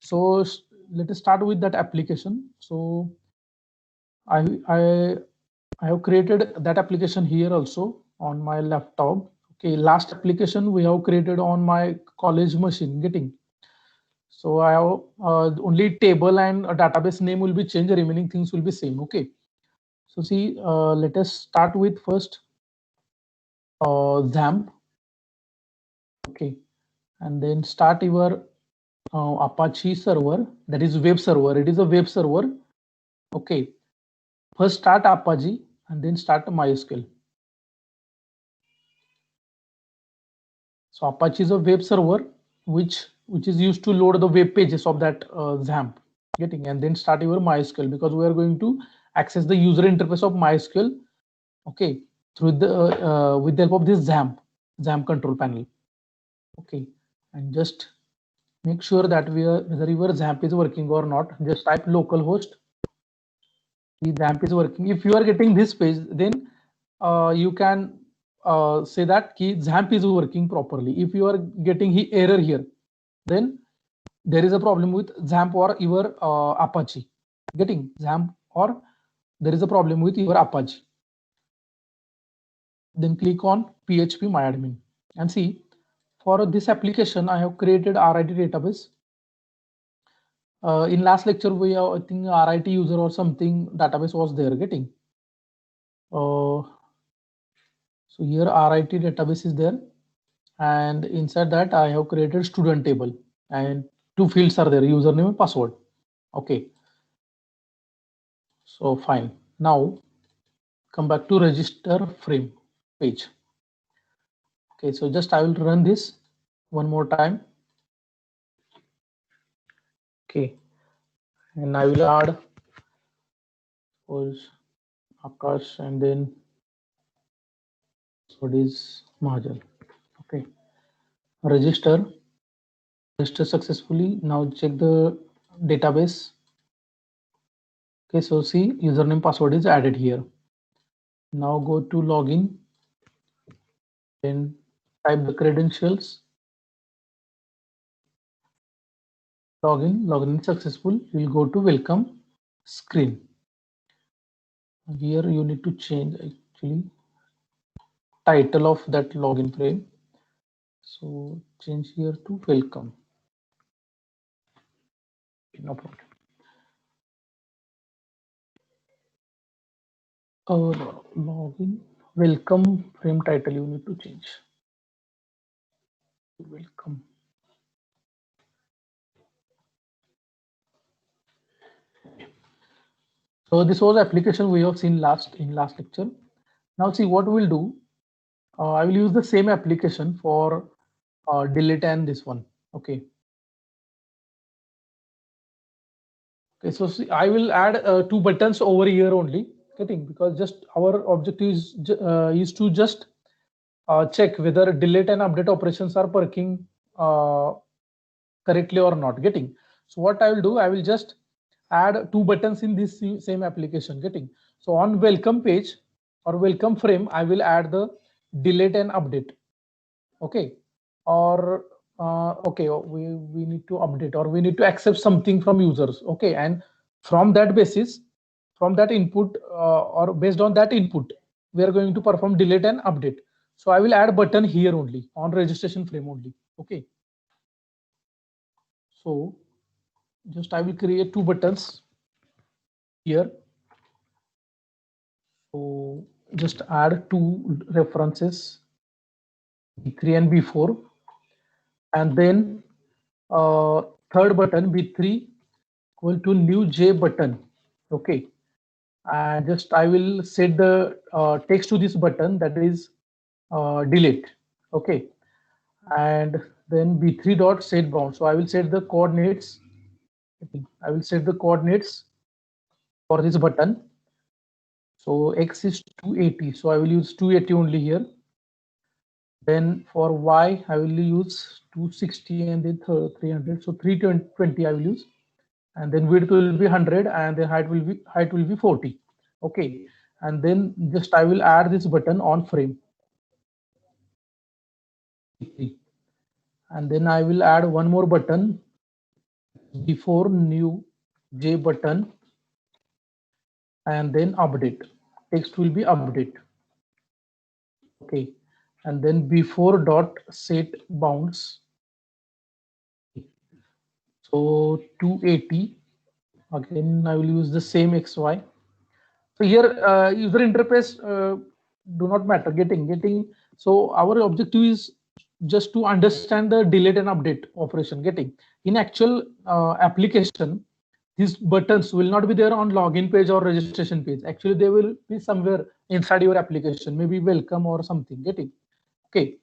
So let us start with that application. So I I I have created that application here also on my laptop. Okay, last application we have created on my college machine. Getting. So I have only table and a database name will be changed. The remaining things will be same. Okay. So see, let us start with first XAMPP. Okay, and then start your Apache server. That is web server. It is a web server. Okay. First start Apache and then start MySQL. So Apache is a web server which is used to load the web pages of that XAMPP. Getting, and then start your MySQL because we are going to access the user interface of MySQL. Okay, through the with the help of this XAMPP control panel. Okay, and just make sure that whether your XAMPP is working or not. Just type localhost. The XAMPP is working. If you are getting this page, then you can say that key XAMPP is working properly. If you are getting error here, then there is a problem with XAMPP or your Apache. Getting XAMPP or there is a problem with your Apache. Then click on phpMyAdmin and see, for this application I have created RIT database. In last lecture we have, I think, RIT user or something database was there. Getting. So here RIT database is there, and inside that I have created student table and two fields are there, username and password. Okay, so fine. Now come back to register frame page. Okay, so just I will run this one more time. Okay, and I will add suppose Akash and then what is Mahajal. Okay, register successfully. Now check the database. Okay, so see, username password is added here. Now go to login, then type the credentials. Login successful. You'll go to welcome screen. Here you need to change actually title of that login frame. So change here to welcome. No problem. No, login welcome frame title you need to change. Welcome. So this was application we have seen in last lecture. Now see what we'll do. I will use the same application for delete and this one. Okay. Okay, so see, I will add two buttons over here only. Getting, because just our objective is to just check whether delete and update operations are working correctly or not. Getting, so what I will do, I will just add two buttons in this same application. Getting, so on welcome page or welcome frame, I will add the delete and update. Okay, or okay, we need to update or we need to accept something from users. Okay, and from that basis, from that input or based on that input, we are going to perform delete and update. So I will add button here only on registration frame only. Okay, so just I will create two buttons here. So just add two references, B3 and B4, and then third button B3 equal to new J button. Okay, and just I will set the text to this button, that is delete. Okay, and then B3 dot set bound. So I will set the coordinates. I will set the coordinates for this button. So X is 280. So I will use 280 only here. Then for Y, I will use 260 and then 300. So 320 I will use, and then width will be 100 and the height will be 40. Okay, and then just I will add this button on frame, and then I will add one more button before new J button, and then update. Text will be update. Okay, and then before dot set bounds. So 280. Again, I will use the same XY. So here user interface do not matter. Getting. So our objective is just to understand the delete and update operation. Getting in actual application, these buttons will not be there on login page or registration page. Actually, they will be somewhere inside your application, maybe welcome or something. Getting okay,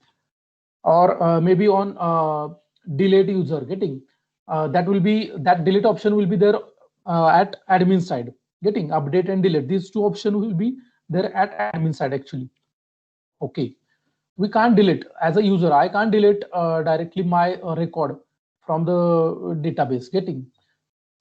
or maybe on delete user. Getting that will be that delete option will be there at admin side. Getting update and delete, these two options will be there at admin side actually. Okay, we can't delete as a user. I can't delete directly my record from the database. Getting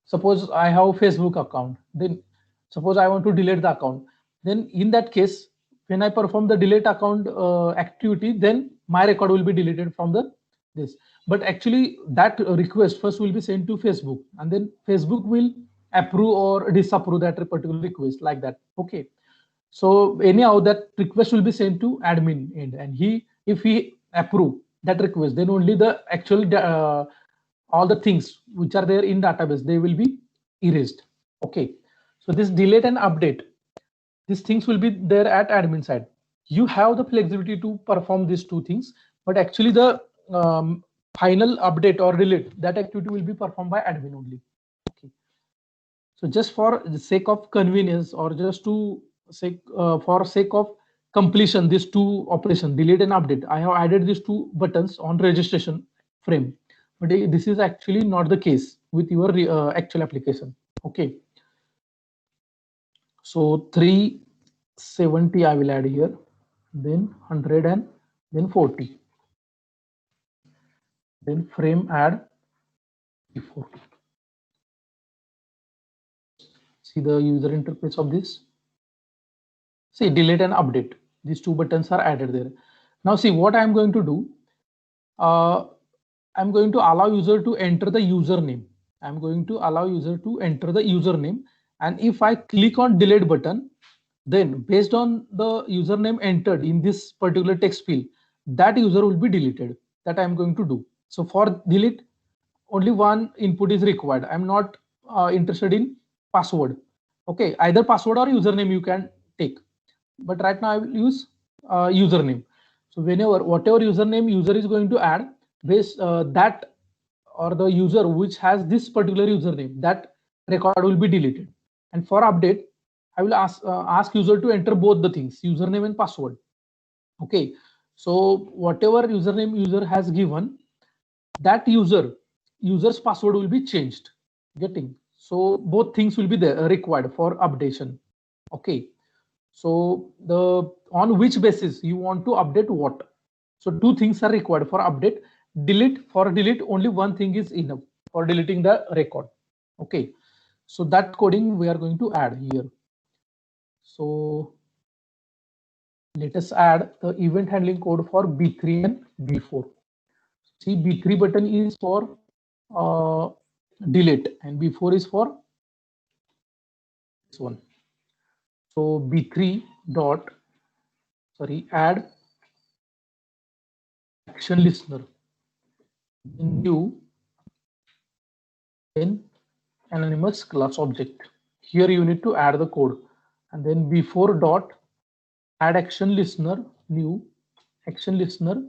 suppose I have Facebook account, then suppose I want to delete the account, then in that case when I perform the delete account activity, then my record will be deleted from the this. But actually that request first will be sent to Facebook, and then Facebook will approve or disapprove that particular request, like that. Okay, so anyhow that request will be sent to admin end, and if he approve that request, then only the actual all the things which are there in database, they will be erased. Okay, so this delete and update, these things will be there at admin side. You have the flexibility to perform these two things, but actually the final update or delete, that activity will be performed by admin only. Okay, so just for the sake of convenience, or just to for sake of completion, these two operation delete and update, I have added these two buttons on registration frame, but this is actually not the case with your actual application. Okay, so 370 I will add here, then 100, and then 40, then frame add before. See the user interface of this. See delete and update, these two buttons are added there. Now see what I'm going to do. I'm going to allow user to enter the username. I'm going to allow user to enter the username, and if I click on delete button, then based on the username entered in this particular text field, that user will be deleted. That I'm going to do. So for delete, only one input is required. I'm not interested in password. Okay, either password or username you can take, but right now I will use username. So whenever whatever username user is going to add, base that or the user which has this particular username, that record will be deleted. And for update, I will ask user to enter both the things, username and password. Okay, so whatever username user has given, that user's password will be changed. Getting, so both things will be there required for updation. Okay, so the on which basis you want to update what. So two things are required for update. Delete, for delete only one thing is enough for deleting the record. Okay, so that coding we are going to add here. So let us add the event handling code for B3 and B4. See, B3 button is for delete and B4 is for this one. So B3 dot, sorry, add action listener, new, then anonymous class object. Here you need to add the code, and then B4 dot add action listener, new action listener,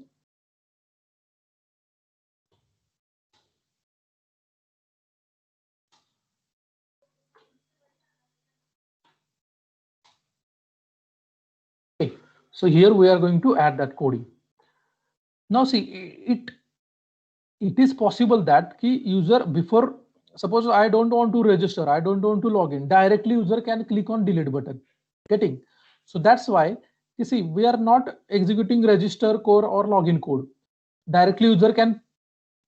okay. So here we are going to add that coding. Now see, it is possible that key user, before, suppose I don't want to register, I don't want to log in, directly user can click on delete button. Getting, so that's why you see we are not executing register code or login code. Directly user can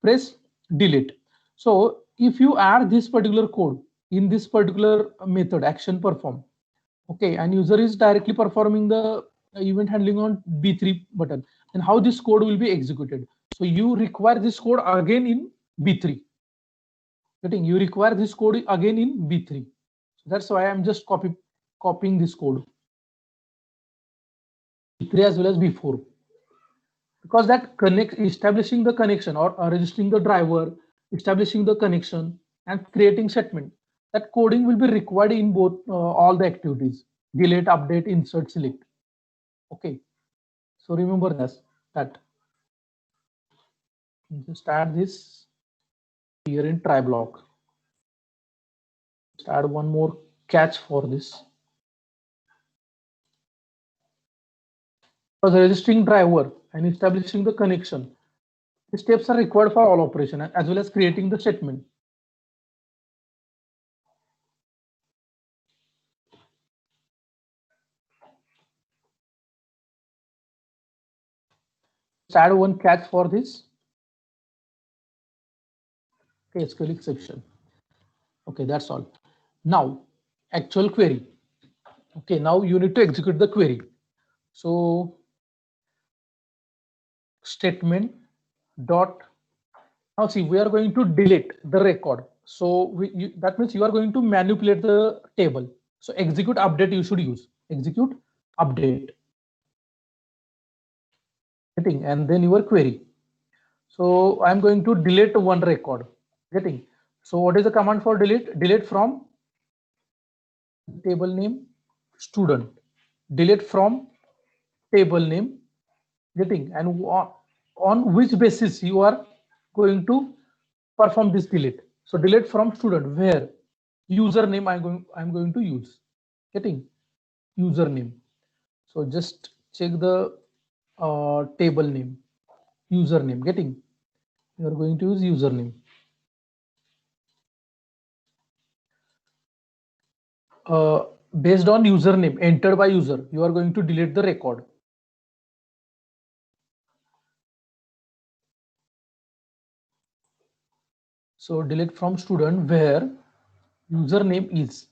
press delete. So if you add this particular code in this particular method action perform, okay, and user is directly performing the event handling on B3 button, then how this code will be executed? So you require this code again in B3. Getting, you require this code again in B3. So that's why I'm just copying this code. B3 as well as B4. Because that establishing the connection or registering the driver, establishing the connection and creating statement, that coding will be required in both all the activities: delete, update, insert, select. Okay, so remember that. Just add this here in try block. Just add one more catch for this. For the registering driver and establishing the connection, the steps are required for all operation as well as creating the statement. Just add one catch for this. Okay, SQL exception. Okay, that's all. Now, actual query. Okay, now you need to execute the query. So, statement dot. Now see, we are going to delete the record. So that means you are going to manipulate the table. So execute update you should use. Execute update. And then your query. So I'm going to delete one record. Getting. So what is the command for delete? Delete from table name student. Delete from table name. Getting, and on which basis you are going to perform this delete. So delete from student, where username I'm going to use. Getting, username. So just check the table name, username. Getting, you are going to use username. Based on username entered by user, you are going to delete the record. So delete from student where username is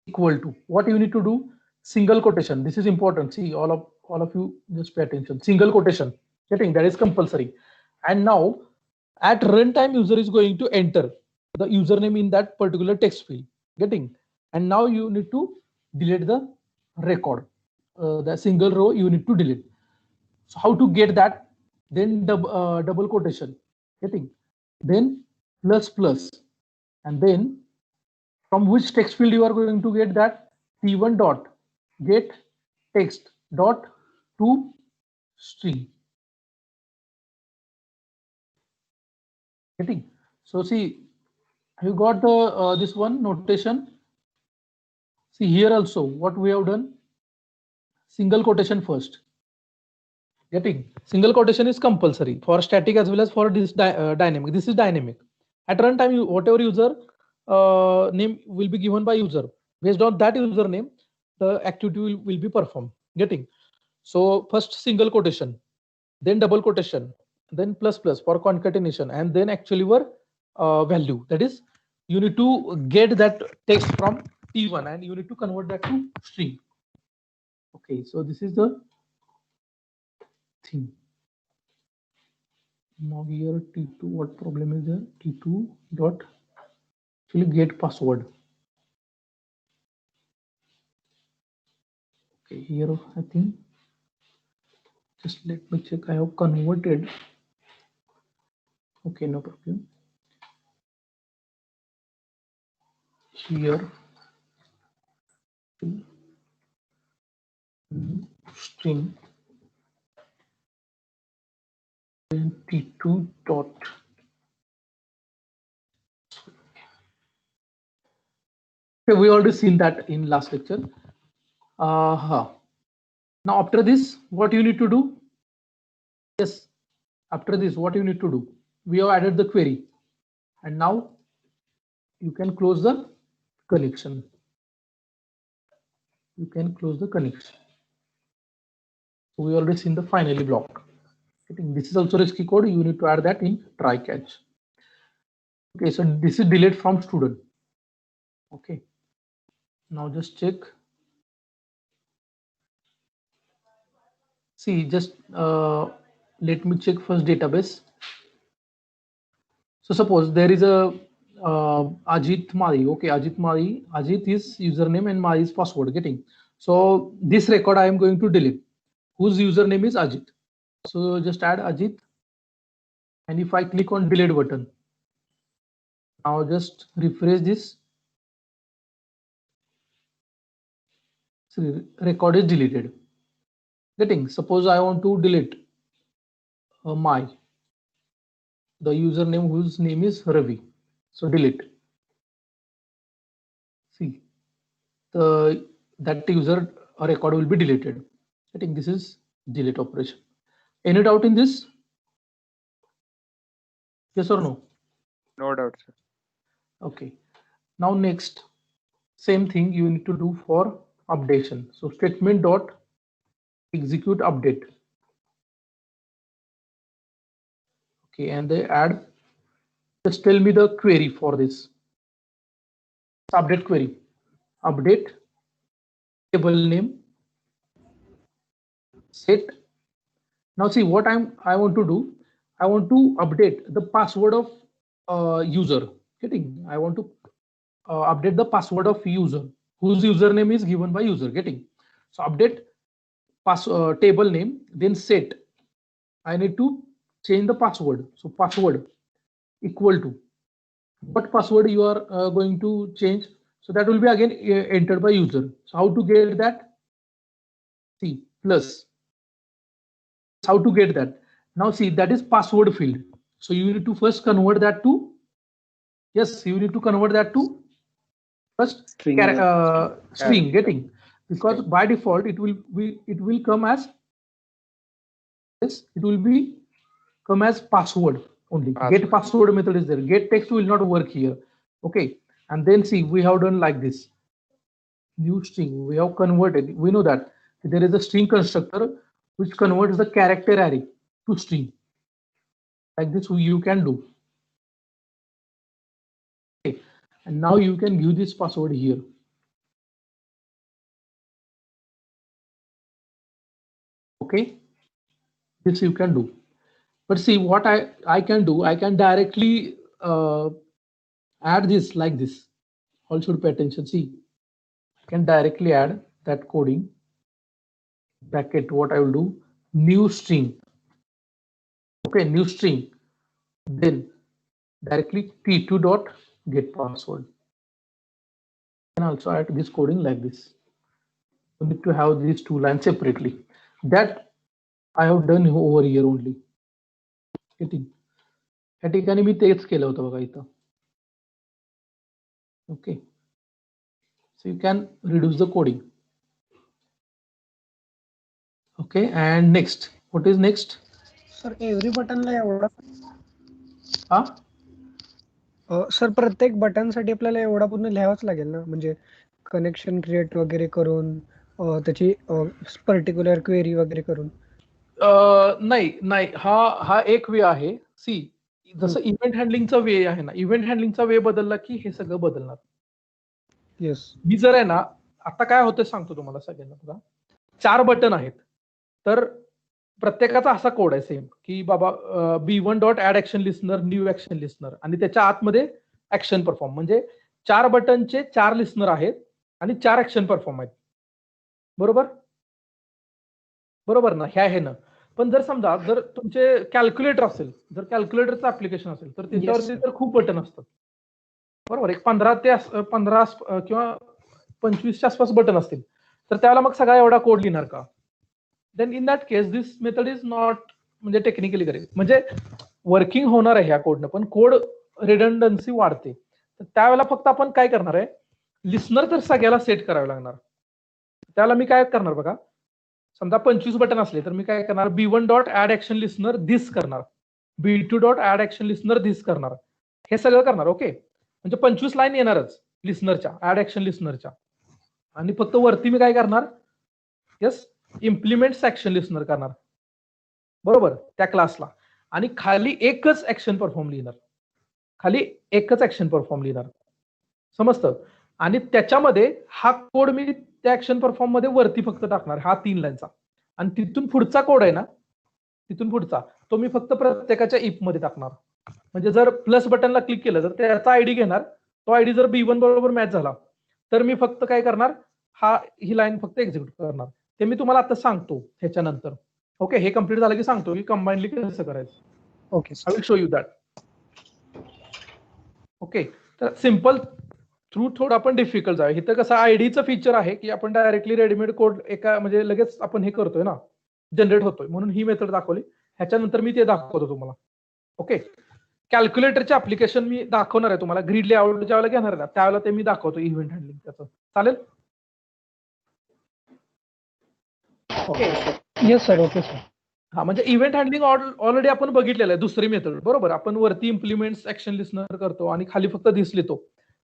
equal to, what you need to do, single quotation. This is important. See, all of you just pay attention. Single quotation. Getting, that is compulsory. And now at runtime, user is going to enter the username in that particular text field. Getting, and now you need to delete the record. The single row you need to delete. So how to get that? Then double quotation. Getting, then plus plus, and then from which text field you are going to get that? T1 dot get text dot to string. Getting, so see, you got the this one notation. See here also what we have done, single quotation first. Getting, single quotation is compulsory for static as well as for this dynamic. This is dynamic. At runtime, whatever user name will be given by user, based on that username, the activity will be performed. Getting, so first single quotation, then double quotation, then plus plus for concatenation, and then actually your value. That is, you need to get that text from T1 and you need to convert that to string. Okay, so this is the thing. Now here T2, what problem is there? T2 dot actually get password. Okay, here I think, just let me check. I have converted. Okay, no problem. Here string T2 dot. Okay, we already seen that in last lecture. Now after this, what you need to do? Yes, after this, what you need to do? We have added the query, and now you can close the connection. You can close the connection. So we already seen the finally block. I think this is also risky code. You need to add that in try catch. Okay, so this is delete from student. Okay, now just check. See, just let me check first database. So suppose there is a Ajit Mari. Okay, Ajit Mari. Ajit is username and Mari is password. Getting. So this record I am going to delete. Whose username is Ajit. So just add Ajit. And if I click on delete button, now just refresh this. So record is deleted. Getting. Suppose I want to delete the username whose name is Ravi. So delete. See, that user record will be deleted. I think this is delete operation. Any doubt in this? Yes or no? No doubt, sir. Okay. Now next, same thing you need to do for updation. So statement dot execute update. Okay, and they add. Just tell me the query for this. Update query. Update table name. Set. Now see what I want to do. I want to update the password of user. Getting. I want to update the password of user whose username is given by user. Getting. So update table name, then set. I need to change the password. So password equal to what password you are going to change. So that will be again entered by user. So how to get that? See plus. How to get that? Now see that is password field. So you need to first convert that to. Yes, you need to convert that to first String. string. Getting, because by default it will come as. Yes, it will be come as password only. Get password method is there. Get text will not work here. Okay, and then see we have done like this. New string we have converted. We know that there is a string constructor which converts the character array to string. Like this you can do. Okay, and now you can give this password here. Okay, this you can do. But see what I can do. I can directly add this like this. All should pay attention. See, I can directly add that coding bracket. What I will do, new string. Okay, new string. Then directly t2 dot get password. And also add this coding like this. You need to have these two lines separately. That I have done over here only. Getting. या ठिकाणी मी तेच केलं होतं बघा इथं. Okay. So you can reduce the coding. Okay, and next, what is next? Sir, every button ला एवढा sir प्रत्येक button साठी आपल्याला एवढा पूर्ण लिहावाच लागेल ना, म्हणजे कनेक्शन क्रिएट वगैरे करून त्याची पर्टिक्युलर क्वेरी वगैरे करून. नाही हा एक वे आहे. सी जसं इव्हेंट हँडलिंगचा वे आहे ना, इव्हेंट हँडलिंगचा वे बदलला की हे सगळं बदलणार. येस. मी जर आहे ना, आता काय होतं सांगतो तुम्हाला सगळ्यांना. बघा 4 बटन आहेत, तर प्रत्येकाचा असा कोड आहे सेम की बाबा B1 dot add action listener, new action listener, आणि त्याच्या आतमध्ये ऍक्शन परफॉर्म. म्हणजे 4 बटनचे 4 लिस्नर आहेत आणि 4 ऍक्शन परफॉर्म आहेत. बरोबर ना, ह्या आहे ना. पण जर समजा जर तुमचे कॅल्क्युलेटर असेल, जर कॅल्क्युलेटरचं ऍप्लिकेशन असेल तर त्याच्यावरती तर खूप बटन असतात. बरोबर, एक 15 किंवा 25च्या आसपास बटन असतील, तर त्यावेळेला मग सगळा एवढा कोड लिहिणार का? Then in that case this method is not म्हणजे टेक्निकली करेक्ट. म्हणजे वर्किंग होणार आहे ह्या कोडनं, पण कोड रिडंडन्सी वाढते. तर त्यावेळेला फक्त आपण काय करणार आहे, लिस्नर तर सगळ्याला सेट करावे लागणार. त्याला मी काय करणार बघा, समजा 25 बटन असले तर मी काय करणार, B1 dot add action listener this करणार, B2 dot add action listener this करणार, हे सगळं करणार. ओके, म्हणजे 25 लाईन येणारच लिस्नरच्या, ऍड ऍक्शन लिस्नरच्या. आणि फक्त वरती मी काय करणार, यस इम्प्लिमेंट ऍक्शन लिस्नर करणार, बरोबर, त्या क्लासला. आणि खाली एकच ऍक्शन परफॉर्म लिहिणार, खाली एकच ऍक्शन परफॉर्म लिहिणार. समजतं? आणि त्याच्यामध्ये हा कोड मी त्या ऍक्शन परफॉर्म मध्ये वरती फक्त टाकणार, हा 3 लाईनचा. आणि तिथून पुढचा कोड आहे ना, तिथून पुढचा तो मी फक्त प्रत्येकाच्या इफ मध्ये टाकणार. म्हणजे जर प्लस बटनला क्लिक केलं तर त्याचा आयडी घेणार, तो आयडी जर B1 बरोबर मॅच झाला तर मी फक्त काय करणार, ही लाईन फक्त एक्झिक्यूट करणार. ते मी तुम्हाला आता सांगतो ह्याच्यानंतर. ओके, हे कम्प्लीट झालं की सांगतो की कंबाईनली कसं करायचं. Okay I will show you that. Okay, तर सिम्पल थ्रू थोडं आपण डिफिकल्ट जाऊया. इथं कसं आयडीचं फीचर आहे की आपण डायरेक्टली रेडीमेड कोड एका म्हणजे लगेच आपण हे करतोय ना, जनरेट होतोय, म्हणून ही मेथड दाखवली. ह्याच्यानंतर मी ते दाखवतो तुम्हाला. ओके, कॅल्क्युलेटरचे ऍप्लिकेशन मी दाखवणार आहे तुम्हाला. ग्रीड लेआउट ज्यावेळेला घेणार आहे ना त्यावेळेला ते मी दाखवतो इव्हेंट हँडलिंग त्याचं. चालेल? Okay. Yes sir. Okay sir. हा, म्हणजे इव्हेंट हँडलिंग ऑलरेडी आपण बघितलेलं आहे, दुसरी मेथड बरोबर. आपण वरती इम्प्लिमेंट्स ऍक्शन लिस्नर करतो आणि खाली फक्त दिस लिहितो.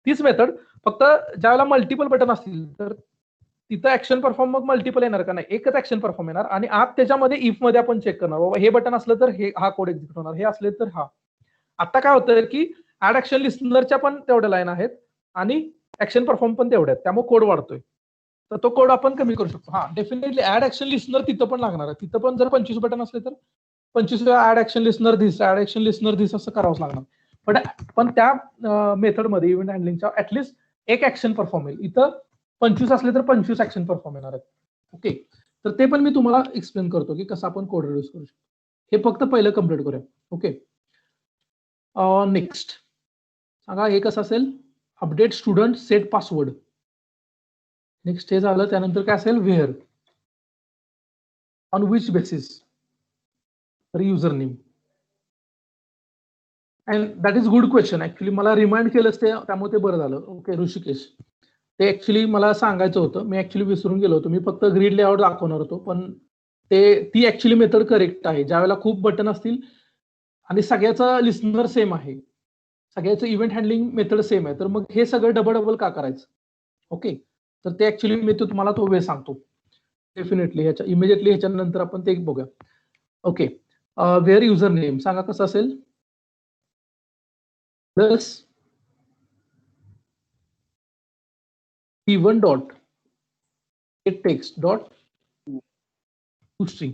तीच मेथड, फक्त ज्यावेळेला मल्टिपल बटन असतील तर तिथं ऍक्शन परफॉर्म मग मल्टिपल येणार का नाही, एकच ऍक्शन परफॉर्म येणार. आणि आत त्याच्यामध्ये इफ मध्ये आपण चेक करणार, बाबा हे बटन असलं तर हे हा कोड एक्झिक्यूट होणार, हे असले तर हा. आता काय होतं की ऍड ऍक्शन लिस्नरच्या पण तेवढ्या लाईन आहेत आणि ऍक्शन परफॉर्म पण तेवढ्या आहेत, त्यामुळे कोड वाढतोय. तर तो कोड आपण कमी करू शकतो. हा, डेफिनेटली ऍड ऍक्शन लिस्नर तिथं पण लागणार आहे. तिथं पण जर 25 बटन असले तर 25 add action listener this, add action listener this असं करावंच लागणार. पण त्या मेथडमध्ये इव्हेंट हँडलिंगच्या ऍटलीस्ट एक ऍक्शन परफॉर्म होईल. इथं 25 असले तर 25 ऍक्शन परफॉर्म येणार आहेत. ओके, तर ते पण मी तुम्हाला एक्सप्लेन करतो की कसं आपण कोड रिड्यूस करू शकतो. हे फक्त पहिलं कम्प्लीट करूया. ओके, नेक्स्ट सांगा हे कसं असेल. Update student set password. Next हे झालं. त्यानंतर काय असेल, वेअर, ऑन विच बेसिस, तर user name. And that is good question. Actually मला रिमाइंड केलंच ते, त्यामुळे ते बरं झालं. ओके ऋषिकेश, ते ऍक्च्युली मला सांगायचं होतं, मी ऍक्च्युली विसरून गेलो होतो. मी फक्त ग्रीड लेआउट दाखवणार होतो, पण ती ऍक्च्युली मेथड करेक्ट आहे. ज्यावेळेला खूप बटन असतील आणि सगळ्याचं लिस्नर सेम आहे, सगळ्याचं इव्हेंट हँडलिंग मेथड सेम आहे, तर मग हे सगळं डबल डबल का करायचं. ओके, तर ते ऍक्च्युली मी तुम्हाला तो वे सांगतो डेफिनेटली. इमिजिएटली ह्याच्यानंतर आपण ते बघूया. ओके, वेअर युजर नेम सांगा कसं असेल. Plus p1 dot gate text dot to string.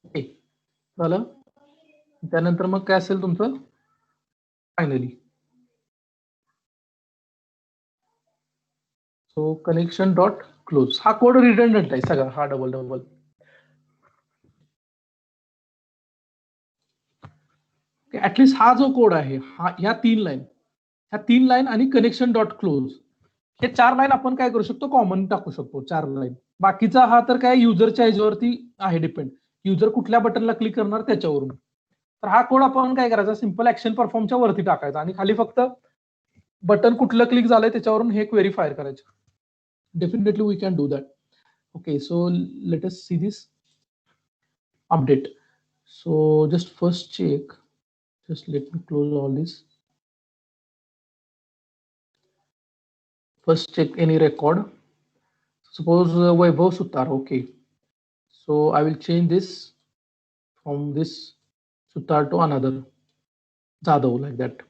Okay, झालं. त्यानंतर मग काय असेल तुमचं फायनली. सो कनेक्शन डॉट क्लोज. हा कोड रिडंडंट आहे सगळा, हा डबल डबल. ऍटलीस्ट हा जो कोड आहे, ह्या 3 लाईन आणि कनेक्शन डॉट क्लोज, हे 4 लाईन आपण काय करू शकतो, कॉमन टाकू शकतो 4 लाईन. बाकीचा हा तर काय युजरच्या ह्याच्यावरती आहे डिपेंड, युजर कुठल्या बटनला क्लिक करणार त्याच्यावरून. तर हा कोड आपण काय करायचा, सिंपल ऍक्शन परफॉर्मच्या वरती टाकायचा आणि खाली फक्त बटन कुठलं क्लिक झालंय त्याच्यावरून हे क्वेरी फायर करायचं. Definitely we can do that. Okay, so let us see this update. So just first check, just let me close all this. First check any record. Suppose Vaibhav Sutar. Okay, so I will change this from this Sutar to another Jadhav, like that.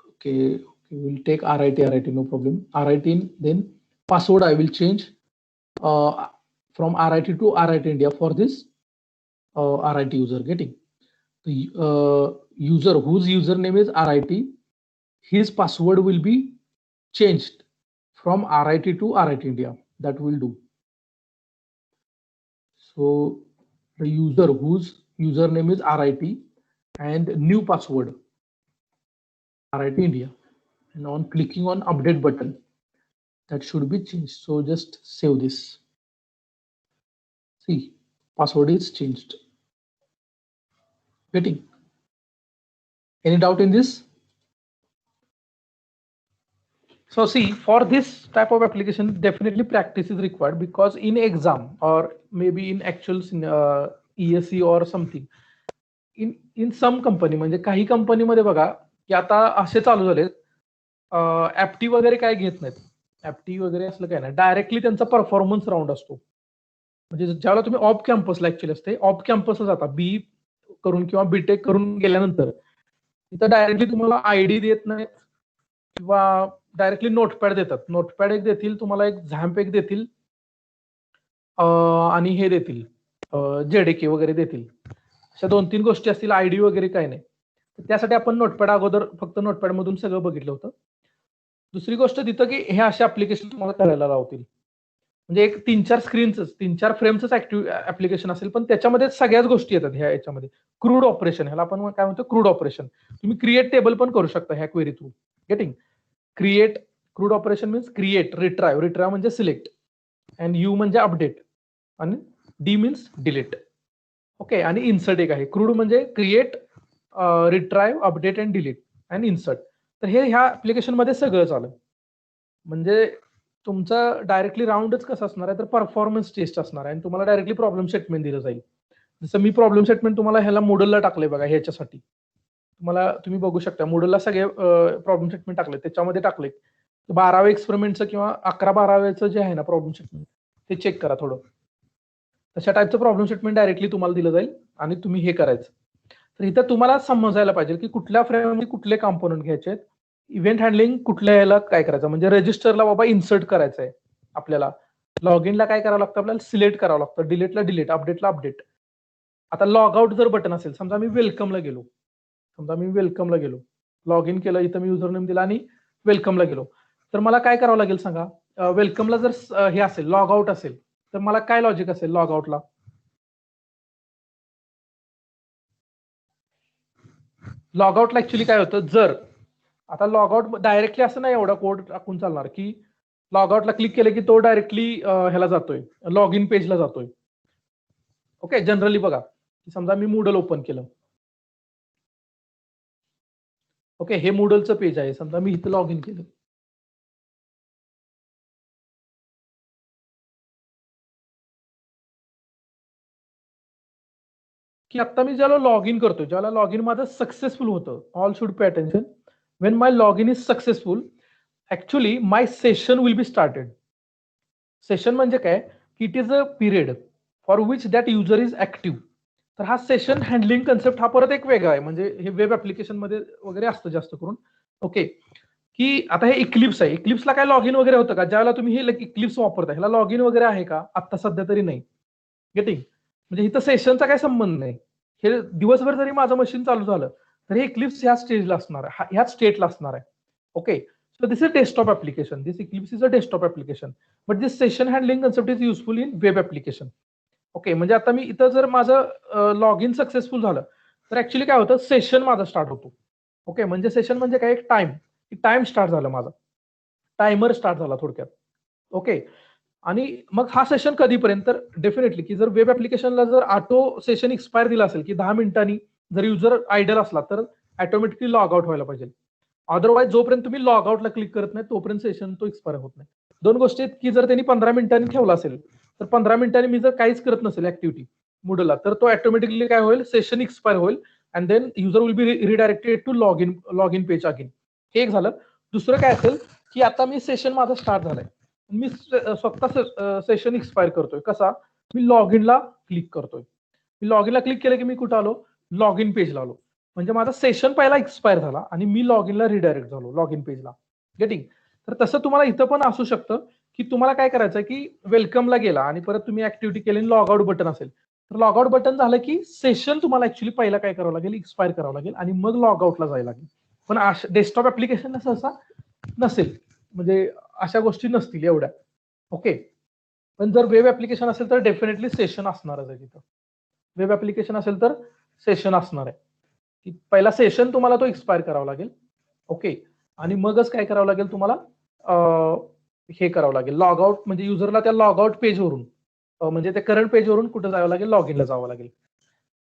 Okay, we'll take RIT, no problem. RIT, then password I will change from RIT to RIT India for this RIT user. Getting the user whose username is RIT, his password will be changed from RIT to RIT India. That will do. So the user whose username is RIT and new password RIT India, and on clicking on update button, that should be changed. So just save this. See, password is changed. Getting any doubt in this? So see, for this type of application, definitely practice is required, because in exam or maybe in actual ESE or something, in some company, म्हणजे काही कंपनीमध्ये बघा की आता असे चालू झाले, ऍप्टी वगैरे काय घेत नाहीत. ऍप्टी वगैरे असलं काय नाही, डायरेक्टली त्यांचा परफॉर्मन्स राऊंड असतो. म्हणजे ज्यावेळेला तुम्ही ऑफ कॅम्पसला ऍक्च्युअली असते, ऑफ कॅम्पसला जाता बी करून किंवा बीटेक करून गेल्यानंतर, तिथं डायरेक्टली तुम्हाला आयडी देत नाहीत किंवा डायरेक्टली नोटपॅड देतात. नोटपॅड एक देतील तुम्हाला, एक झॅम्प एक देतील आणि हे देतील जेडीके वगैरे देतील. अशा 2-3 गोष्टी असतील, आयडी वगैरे काही नाही. त्यासाठी आपण नोटपॅड अगोदर फक्त नोटपॅड मधून सगळं बघितलं होतं. दुसरी गोष्ट तिथं की हे असे ऍप्लिकेशन तुम्हाला करायला लावतील. म्हणजे एक 3-4 स्क्रीनच 3-4 फ्रेमच ऍप्लिकेशन असेल, पण त्याच्यामध्ये सगळ्याच गोष्टी येतात ह्या याच्यामध्ये. क्रूड ऑपरेशन, ह्याला आपण काय म्हणतो क्रूड ऑपरेशन. तुम्ही क्रिएट टेबल पण करू शकता ह्या query through. Getting create crude operation means create, retrieve म्हणजे सिलेक्ट, अँड यू म्हणजे अपडेट, आणि डी मीन्स डिलीट. ओके, आणि इन्सर्ट एक आहे. क्रूड म्हणजे create, retrieve, update and delete and insert. तर हे ह्या ऍप्लिकेशन मध्ये सगळं चालेल. म्हणजे तुमचा डायरेक्टली राऊंडच कसं असणार आहे, तर परफॉर्मन्स टेस्ट असणार आहे आणि तुम्हाला डायरेक्टली प्रॉब्लेम स्टेटमेंट दिलं जाईल. जसं मी प्रॉब्लेम स्टेटमेंट तुम्हाला ह्याला मोडलला टाकले बघा, ह्याच्यासाठी तुम्ही बघू शकता मोडलला सगळे प्रॉब्लेम स्टेटमेंट टाकले. त्याच्यामध्ये टाकले 12व्या एक्सपेरिमेंटचं किंवा 11-12व्याचं जे आहे ना प्रॉब्लेम स्टेटमेंट, ते चेक करा थोडं. तशा टाईपचं प्रॉब्लेम स्टेटमेंट डायरेक्टली तुम्हाला दिलं जाईल आणि तुम्ही हे करायचं. तर इथं तुम्हाला समजायला पाहिजे की कुठल्या फ्रेममध्ये कुठले कॉम्पोनंट घ्यायचे आहेत. इव्हेंट हँडलिंग कुठल्या याला काय करायचं, म्हणजे रजिस्टरला बाबा इन्सर्ट करायचं आहे आपल्याला, लॉग इनला काय करावं लागतं आपल्याला, सिलेक्ट करावं लागतं, डिलीटला डिलीट, अपडेटला अपडेट. आता लॉग आउट जर बटन असेल, समजा मी वेलकमला गेलो, लॉग इन केलं, इथं मी युजर नेम दिला आणि वेलकमला गेलो, तर मला काय करावं लागेल सांगा. वेलकमला जर हे असेल, लॉग आउट असेल, तर मला काय लॉजिक असेल लॉग आउटला. लॉग आउटला ऍक्च्युली काय होतं, जर आता लॉग आउट डायरेक्टली असं नाही एवढा कोड टाकून चालणार की लॉग आउटला क्लिक केलं की तो डायरेक्टली ह्याला जातोय, लॉग इन पेजला जातोय. ओके, जनरली बघा, समजा मी मूडल ओपन केलं. ओके, हे मूडलचं पेज आहे, समजा मी इथं लॉग इन केलं. की आता मी ज्याला लॉग इन करतो, ज्याला लॉग इन माझं सक्सेसफुल होतं, all should pay attention, when my log in is successful, actually my session will be started. Session म्हणजे काय की it is a period for which that user is active. तर हा session handling concept हा परत एक वेगळा आहे, म्हणजे हे वेब ऍप्लिकेशन मध्ये वगैरे असतं जास्त करून. ओके, की आता हे इक्लिप्स आहे, इक्लिप्सला काय लॉग इन वगैरे होतं का, ज्यावेळेला तुम्ही हे इक्लिप्स वापरता ह्याला लॉग इन वगैरे आहे का, आता सध्या तरी नाही. गेटिंग, म्हणजे इथं सेशनचा काय संबंध नाही. हे दिवसभर जरी माझं मशीन चालू झालं तर हे इक्लिप्स ह्या स्टेजला असणार आहे, ह्याच स्टेटला असणार आहे. Okay, so this is a desktop application. This Eclipse is a desktop application, but this session handling concept is useful in web application. Okay, म्हणजे आता मी इथं जर माझं लॉग इन सक्सेसफुल झालं तर ऍक्च्युली काय होतं, सेशन माझा स्टार्ट होतो. ओके, म्हणजे सेशन म्हणजे काय, एक टाइम स्टार्ट झालं, माझा टायमर स्टार्ट झाला थोडक्यात. ओके, आणि मग हा सेशन कधीपर्यंत, तर डेफिनेटली की जर वेब ऍप्लिकेशनला जर ऑटो सेशन एक्सपायर दिला असेल की 10 मिनिटांनी जर युजर आयडल असला तर ऑटोमॅटिकली लॉग आउट व्हायला पाहिजे. अदरवाईज जोपर्यंत तुम्ही लॉग आउटला क्लिक करत नाही तोपर्यंत सेशन तो एक्सपायर होत नाही. 2 गोष्टी आहेत की जर त्यांनी 15 मिनिटांनी ठेवला असेल तर 15 मिनिटांनी मी जर काहीच करत नसेल ऍक्टिव्हिटी मूडला, तर तो ऑटोमॅटिकली काय होईल, सेशन एक्सपायर होईल and then user will be redirected to log in page again. हे एक झालं. दुसरं काय असेल की आता मी सेशन माझा स्टार्ट झालाय, मी स्वतः सेशन एक्सपायर करतोय, कसा, मी लॉग इनला क्लिक करतोय. मी लॉग इनला क्लिक केलं की मी कुठं आलो, लॉग इन पेजला आलो. म्हणजे माझा सेशन पहिला एक्सपायर झाला आणि मी लॉग इनला रिडायरेक्ट झालो लॉग इन पेजला. गेटिंग, तर तसं तुम्हाला इथं पण असू शकतं की तुम्हाला काय करायचं की वेलकमला गेला आणि परत तुम्ही ऍक्टिव्हिटी केली, लॉग आउट बटन असेल तर लॉग आउट बटन झालं की सेशन तुम्हाला ऍक्च्युली पहिला काय करावं लागेल, एक्सपायर करावं लागेल आणि मग लॉग आउटला जायला लागेल. पण डेस्कटॉप ऍप्लिकेशन सहसा नसेल, म्हणजे अशा गोष्टी नसतील एवढ्या. ओके, पण जर वेब ऍप्लिकेशन असेल तर डेफिनेटली सेशन असणारच आहे तिथं. वेब ऍप्लिकेशन असेल तर सेशन असणार आहे. पहिला सेशन तुम्हाला तो एक्सपायर करावा लागेल. ओके, आणि मगच काय करावं लागेल तुम्हाला, हे करावं लागेल, लॉग आउट, म्हणजे युजरला त्या लॉग आउट पेजवरून म्हणजे त्या करंट पेजवरून कुठं जावं लागेल, लॉग इनला जावं लागेल.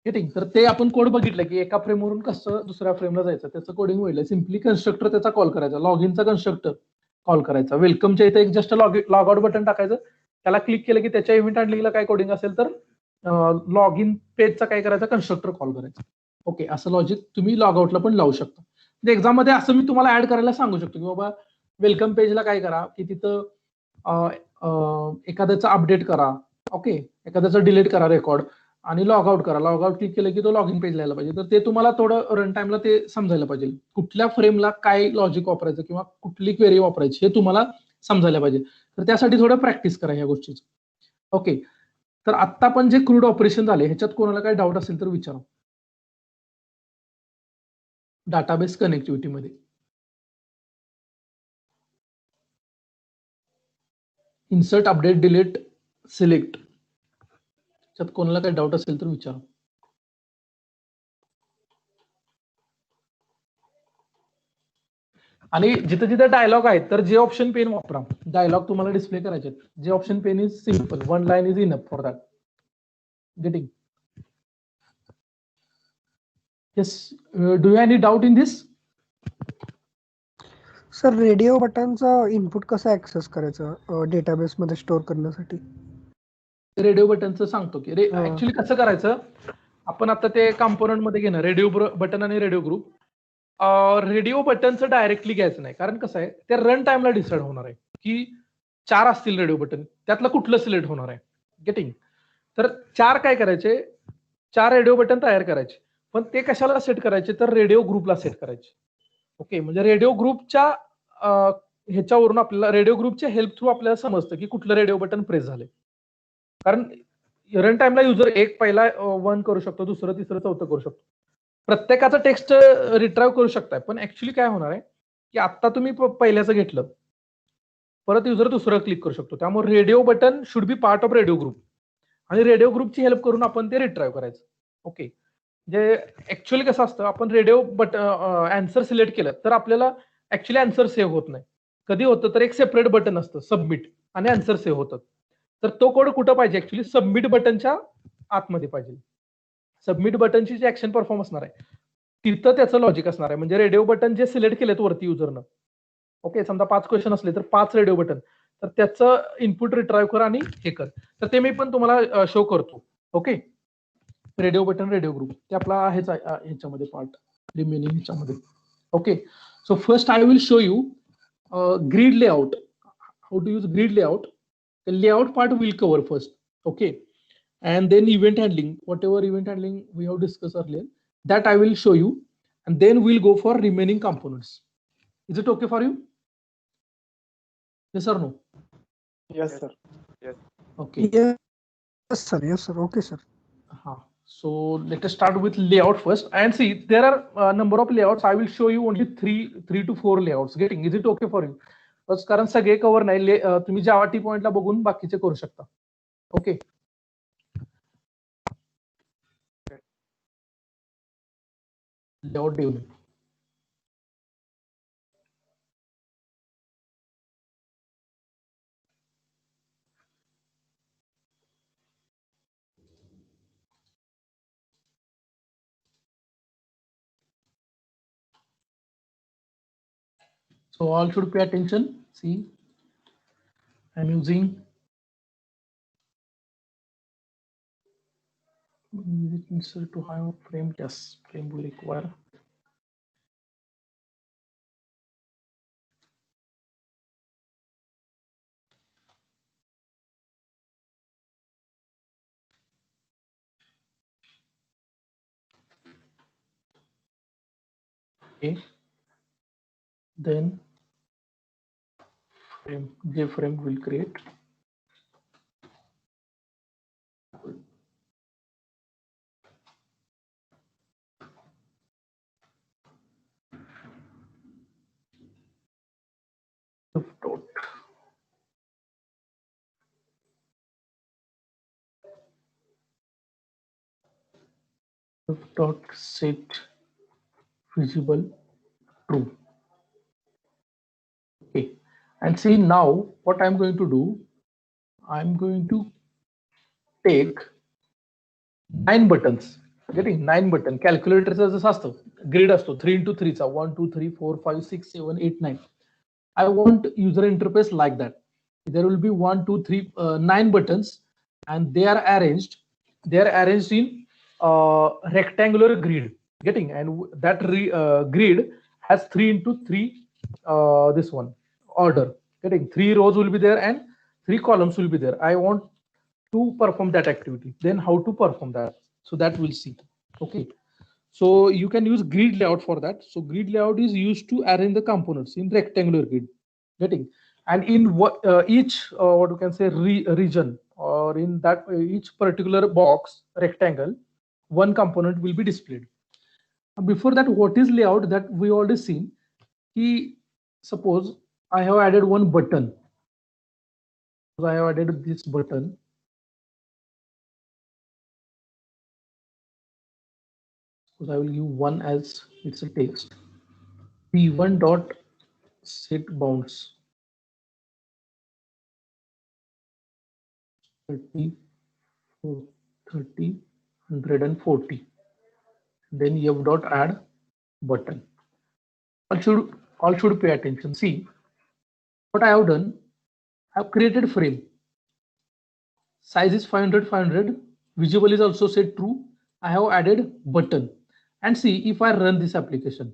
ठीक, तर ते आपण कोड बघितलं की एका फ्रेमवरून कसं दुसऱ्या फ्रेमला जायचं, त्याचं कोडिंग होईल. सिम्पली कन्स्ट्रक्टर त्याचा कॉल करायचा, लॉग इनचा कन्स्ट्रक्टर कॉल करायचा, वेलकमच्या इथे एक जस्ट लॉग आउट बटन टाकायचं, त्याला क्लिक केलं की त्याच्या इव्हेंट हँडलिंगला काय कोडिंग असेल तर लॉग इन पेजचा काय करायचा, कन्स्ट्रक्टर कॉल करायचा. ओके, असं लॉजिक तुम्ही लॉग आउटला पण लावू शकता. म्हणजे एक्झाम मध्ये असं मी तुम्हाला ऍड करायला सांगू शकतो की बाबा वेलकम पेजला काय करा की तिथं एखाद्याचं अपडेट करा, ओके, एखाद्याचं डिलीट करा रेकॉर्ड आणि लॉग आउट करा. लॉग आउट क्लिक केलं की तो लॉग इन पेजला यायला पाहिजे. तर ते तुम्हाला थोडं रन टाइमला ते समजायला पाहिजे, कुठल्या फ्रेमला काय लॉजिक वापरायचं किंवा कुठली क्वेरी वापरायची हे तुम्हाला समजायला पाहिजे. तर त्यासाठी थोडं प्रॅक्टिस करा ह्या गोष्टीचं. ओके, तर आत्ता पण जे क्रूड ऑपरेशन झाले ह्याच्यात कोणाला काही डाऊट असेल तर विचारा. डाटाबेस कनेक्टिव्हिटी मध्ये इन्सर्ट, अपडेट, डिलीट, सिलेक्ट, त्यात कोणाला काही डाऊट असेल तर विचारा. आणि जिथे जिथे डायलॉग आहेत तर जे ऑप्शन पेन वापरा. डायलॉग तुम्हाला डिस्प्ले करायचे. जे option pane is simple, 1 line is enough for that. Getting? Yes, do you any doubt in this? Sir radio बटनचा इनपुट कसं ऍक्सेस करायचं डेटाबेस मध्ये स्टोअर करण्यासाठी? रेडिओ बटनचं सांगतो की ऍक्च्युली कसं करायचं. आपण आता ते कंपोनंट मध्ये घेणार रेडिओ बटन आणि रेडिओ ग्रुप. रेडिओ बटनचं डायरेक्टली घ्यायचं नाही, कारण कसं आहे ते रन टाइमला डिसाईड होणार आहे की 4 असतील रेडिओ बटन, त्यातलं कुठलं सिलेक्ट होणार आहे. गेटिंग? तर 4 काय करायचे, 4 रेडिओ बटन तयार करायचे, पण ते कशाला सेट करायचे तर रेडिओ ग्रुपला सेट करायचे. ओके, म्हणजे रेडिओ ग्रुपच्या ह्याच्यावरून आपल्याला रेडिओ ग्रुपच्या हेल्प थ्रू आपल्याला समजतं की कुठलं रेडिओ बटन प्रेस झाले. कारण रन टाइमला युजर एक पहिला 1 करू शकतो, दुसरं, तिसरं, चौथं करू शकतो. प्रत्येकाचं टेक्स्ट रिट्राईव्ह करू शकताय, पण ऍक्च्युली काय होणार आहे की आता तुम्ही पहिल्याचं घेतलं, परत युजर दुसरं क्लिक करू शकतो. त्यामुळे radio button should be part of radio group, आणि रेडिओ ग्रुपची हेल्प करून आपण ते रिट्राईव्ह करायचं. ओके, म्हणजे ऍक्च्युअली कसं असतं, आपण रेडिओ आन्सर सिलेक्ट केलं तर आपल्याला ऍक्च्युअली आन्सर सेव्ह होत नाही. कधी होतं तर एक सेपरेट बटन असतं सबमिट, आणि आन्सर सेव्ह होतं. तर तो कोड कुठं पाहिजे, ऍक्च्युअली सबमिट बटनच्या आतमध्ये पाहिजे. सबमिट बटनची जी ऍक्शन परफॉर्म असणार आहे तिथं त्याचं लॉजिक असणार आहे. म्हणजे रेडिओ बटन जे सिलेक्ट केलेत वरती युजरनं, ओके, समजा 5 क्वेश्चन असले तर 5 रेडिओ बटन, तर त्याचं इनपुट रिट्राईव्ह कर आणि हे कर. तर ते मी पण तुम्हाला शो करतो. Okay, radio button, radio group, ते आपला आहेच ह्याच्यामध्ये पार्ट रिमेनिंग ह्याच्यामध्ये. Okay, so first I will show you grid layout, how to use grid layout. The layout part we'll cover first, okay, and then event handling, whatever event handling we have discussed earlier, that I will show you, and then we'll go for remaining components. Is it okay for you? Yes or no? Yes, sir. Yes. Okay. Yes, sir. Yes, sir. Okay, sir. So let us start with layout first, and see there are a number of layouts. I will show you only three to four layouts. Getting? Is it okay for you? बस, कारण सगळे cover नाही, तुम्ही जावा T पॉइंटला बघून बाकीचे करू शकता. Okay, layout develop. So all should pay attention. See, I'm using insert to have frame. Yes, frame will require. Okay, then frame, JFrame will create. Dot set visible true. Okay, and see now what I'm going to do. I'm going to take 9 buttons. Getting 9 button calculator जसं असतं, grid असतो 3x3 चा, 1 2 3 4 5 6 7 8 9. I want user interface like that. There will be 1 2 3 9 buttons, and they are arranged in rectangular grid. Getting? And that grid has 3x3 this one order. Getting? 3 rows will be there and 3 columns will be there. I want to perform that activity. Then how to perform that? So that we'll see. Okay, so you can use grid layout for that. So grid layout is used to arrange the components in rectangular grid. Getting? And in each what you can say region or in that each particular box rectangle, one component will be displayed. Before that, what is layout that we already seen? Suppose I have added one button. I have added this button. So I will give one as it's a text. P1 dot set bounds 30, 30, 140. Then f dot add button. All should pay attention. See what I have done. I have created frame. Size is 500, 500. Visible is also set true. I have added button. And see if I run this application.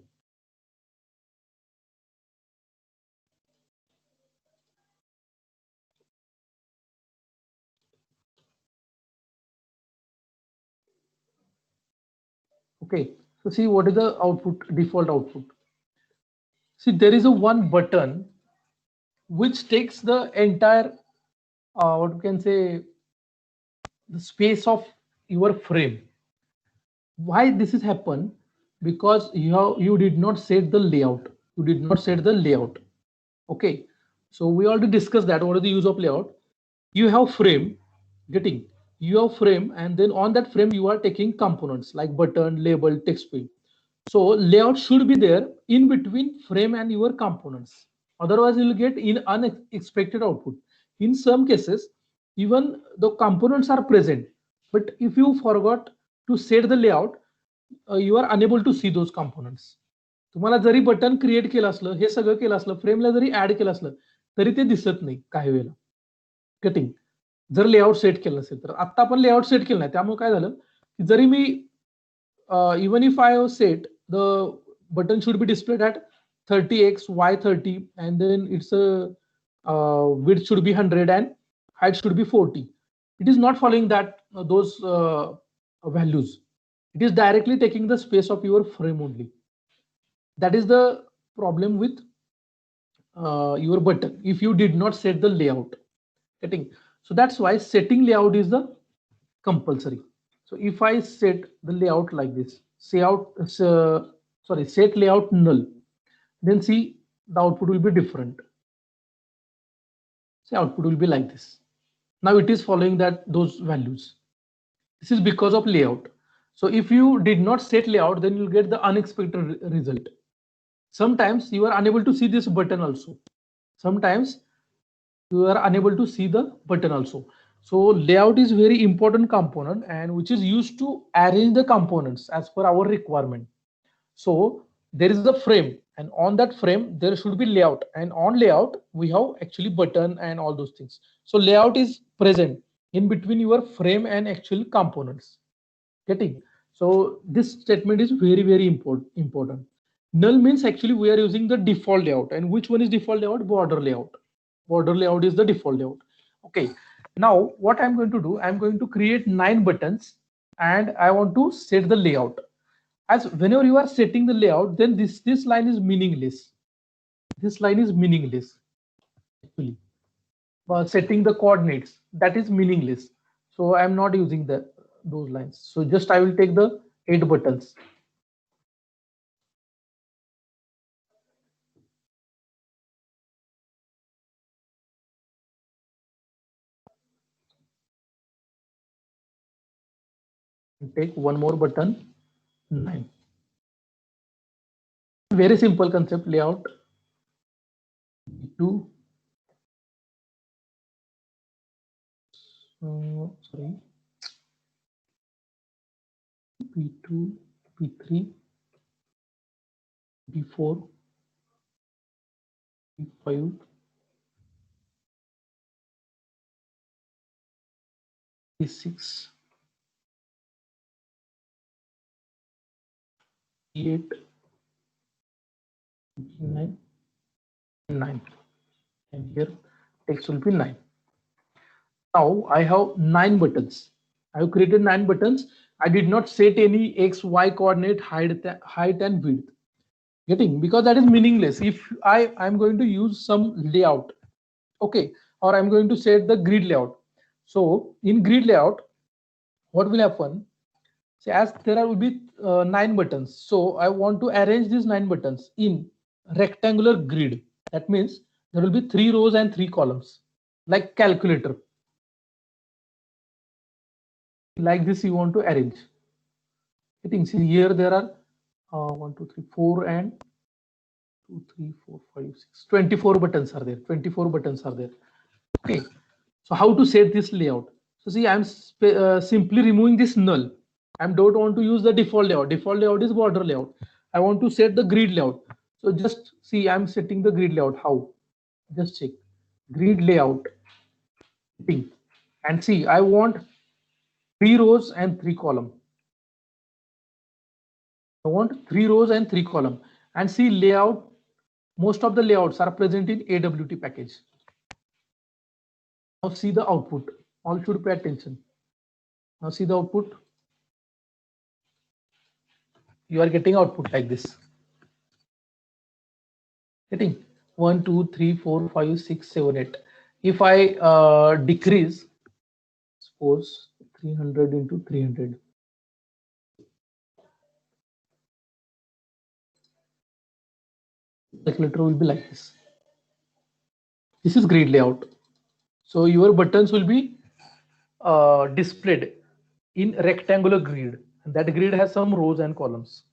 Okay, so see what is the output, default output. See, there is a one button which takes the entire, what you can say, the space of your frame. Why this is happen? Because you did not set the layout. You did not set the layout. Okay, so we already discussed that. What is the use of layout? You have frame, you have frame, and then on that frame you are taking components like button, label, text field. So layout should be there in between frame and your components. Otherwise, you will get in unexpected output. In some cases, even the components are present, but if you forgot to set the layout, you are unable to see those components. तुम्हाला जरी button create केलं असलं, हे सगळं केलं असलं, फ्रेमला जरी add केलं असलं तरी ते दिसत नाही काही वेळेला. कटिंग जर लेआउट सेट केलं नसेल तर. आता आपण लेआउट सेट केलं नाही, त्यामुळे काय झालं की जरी मी even if I have set the button should be displayed at 30x y30 and then its width should be 100 and height should be 40. It is not following that those values. It is directly taking the space of your frame only. That is the problem with your button if you did not set the layout. Getting? So that's why setting layout is the compulsory. So if I set the layout like this, set layout null, then see the output will be different. See, output will be like this. Now it is following that those values. This is because of layout. So if you did not set layout, then you'll get the unexpected result. Sometimes you are unable to see this button also. Sometimes you are unable to see the button also. So layout is very important component and which is used to arrange the components as per our requirement. So there is the frame and on that frame there should be layout, and on layout we have actually button and all those things. So layout is present in between your frame and actual components. Getting? So this statement is very, very important. Null means actually we are using the default layout, and which one is default layout? Border layout. Border layout is the default layout. Okay. Now what I'm going to do, I'm going to create 9 buttons and I want to set the layout. As whenever you are setting the layout, then this line is meaningless. This line is meaningless actually. Setting the coordinates, that is meaningless. So I'm not using those lines. So just I will take the 8 buttons. Take one more button, 9. Very simple concept. Layout P2, P2, P3, P4, P5, P6, P8, P9, 9, and here text will be 9. Now I have 9 buttons. I have created 9 buttons. I did not set any X, Y coordinate, height and width. Getting? Because that is meaningless. If I'm going to use some layout, okay, or I'm going to set the grid layout. So in grid layout, what will happen? So as there will be 9 buttons, so I want to arrange these 9 buttons in rectangular grid. That means there will be 3 rows and 3 columns, like calculator. Like this you want to arrange. I think see here there are 1, 2, 3, 4 and 2, 3, 4, 5, 6, 24 buttons are there. 24 buttons are there. Okay. So how to set this layout? So see, I'm simply removing this null. I don't want to use the default layout. Default layout is border layout. I want to set the grid layout. So just see, I'm setting the grid layout. How? Just check grid layout. And see, I want 3 rows and 3 column. I want 3 rows and 3 column. And see layout. Most of the layouts are present in AWT package. Now see the output. All should pay attention. Now see the output. You are getting output like this. Getting 1, 2, 3, 4, 5, 6, 7, 8. If I decrease, suppose 300 into 300. Calculator will be like this. This is grid layout. So your buttons will be displayed in rectangular grid. And that grid has some rows and columns.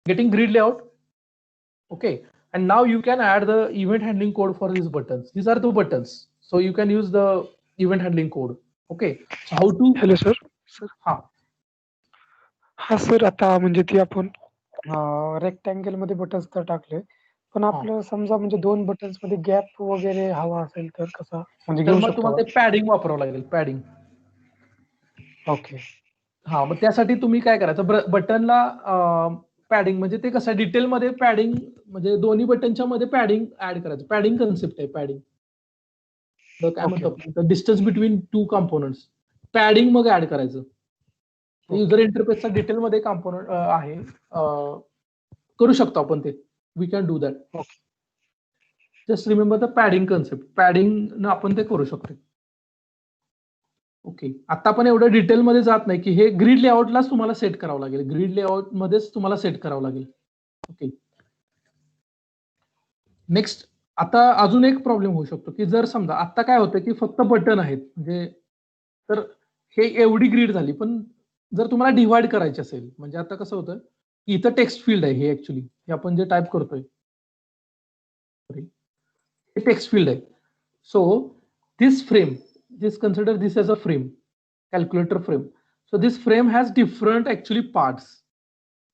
Getting grid layout. Okay. And now you can add the event handling code for these buttons. These are the buttons. So you can use the event handling code. Okay. So how to? Hello sir. हा sir, आता म्हणजे ती आपण rectangle मध्ये buttons तर टाकले, पण आपलं समजा म्हणजे 2 बटन्स मध्ये गॅप वगैरे हवा असेल तर कसा म्हणजे घेऊ शकतो? तुम्हाला ते पॅडिंग वापरावं लागेल. पॅडिंग. ओके. हा, मग त्यासाठी तुम्ही काय करायचं, बटनला पॅडिंग म्हणजे ते कसं डिटेलमध्ये पॅडिंग म्हणजे दोन्ही बटनच्या मध्ये पॅडिंग ऍड करायचं. पॅडिंग कन्सेप्ट आहे. पॅडिंग काय म्हणतो, डिस्टन्स बिटवीन 2 कॉम्पोनंट्स. पॅडिंग मग ऍड करायचं. युजर इंटरफेसचा डिटेलमध्ये कॉम्पोनंट आहे, करू शकतो आपण ते. We can do that. Just remember the padding concept. Padding आपण ते करू शकतो. ओके. आता आपण एवढं डिटेलमध्ये जात नाही की हे ग्रीड लेआउटलाच तुम्हाला सेट करावं लागेल. ग्रीड लेआउट मध्येच तुम्हाला सेट करावं लागेल. ओके. नेक्स्ट, आता अजून एक प्रॉब्लेम होऊ शकतो की जर समजा आता काय होतं की फक्त बटन आहेत, म्हणजे तर हे एवढी ग्रीड झाली, पण जर तुम्हाला डिवाइड करायची असेल, म्हणजे आता कसं होतं की इथं टेक्स्ट फील्ड आहे. हे ऍक्च्युली हे आपण जे टाईप करतोय हे टेक्स्ट फील्ड आहे. So this frame, this consider this as a frame, calculator frame. So this frame has different actually parts.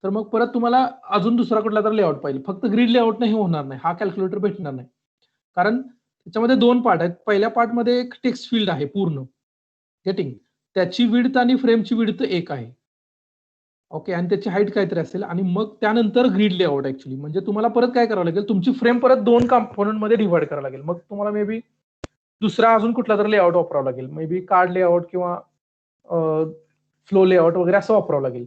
तर मग परत तुम्हाला अजून दुसरा कुठला तर लेआउट पाहिजे. फक्त ग्रीड लेआउट नाही होणार नाही, हा कॅल्क्युलेटर भेटणार नाही, कारण त्याच्यामध्ये 2 पार्ट आहेत. पहिल्या पार्ट मध्ये एक टेक्स्ट फील्ड आहे पूर्ण. गेटिंग? त्याची विड्थ आणि फ्रेमची विड्थ 1 आहे. ओके. आणि त्याची हाईट काहीतरी असेल, आणि मग त्यानंतर ग्रीड लेआउट ऍक्च्युली म्हणजे तुम्हाला परत काय करावं लागेल, तुमची फ्रेम परत 2 कॉम्पोनंट मध्ये डिवाइड करावं लागेल. मग तुम्हाला मे बी दुसरा अजून कुठला तरी लेआउट वापरावं लागेल. मे बी कार्ड लेआउट किंवा फ्लो लेआउट वगैरे असं वापरावं लागेल.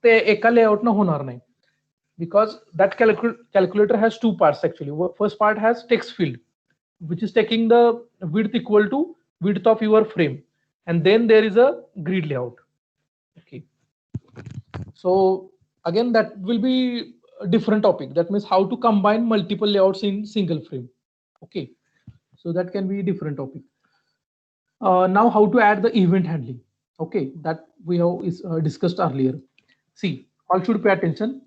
ते एका लेआउट न होणार नाही, because that calculator has 2 parts actually. First part has text field which is taking the width equal to width of your frame, and then there is a grid layout. Okay. So again that will be a different topic. That means how to combine multiple layouts in single frame. Okay. So that can be a different topic. Now how to add the event handling. Okay, that we have discussed earlier. See, all should pay attention.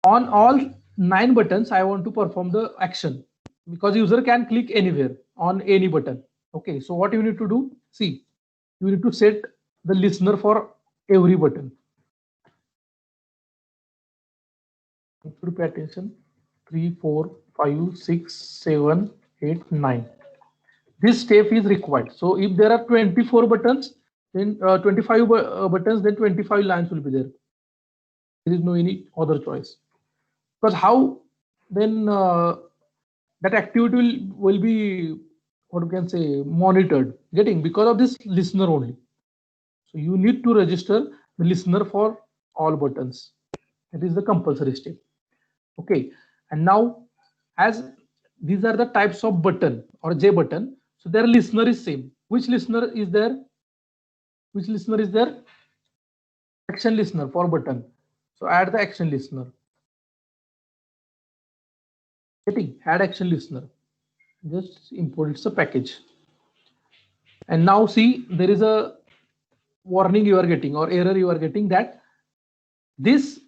On all 9 buttons, I want to perform the action because user can click anywhere on any button. Okay, so what you need to do? See, you need to set the listener for every button. You should pay attention. 3, 4, 5, 6, 7, 8, 9. This step is required. So if there are 24 buttons, then 25 buttons, then 25 lines will be there. There is no any other choice. Because how then that activity will be, what we can say, monitored, getting, because of this listener only. So you need to register the listener for all buttons. That is the compulsory step. Okay. And now, as these are the types of button or J button, so their listener is same. which listener is there? Which listener is there? Action listener for button. So add the action listener. Getting add action listener. Just import it's a package. And now see, there is a warning you are getting or error you are getting that this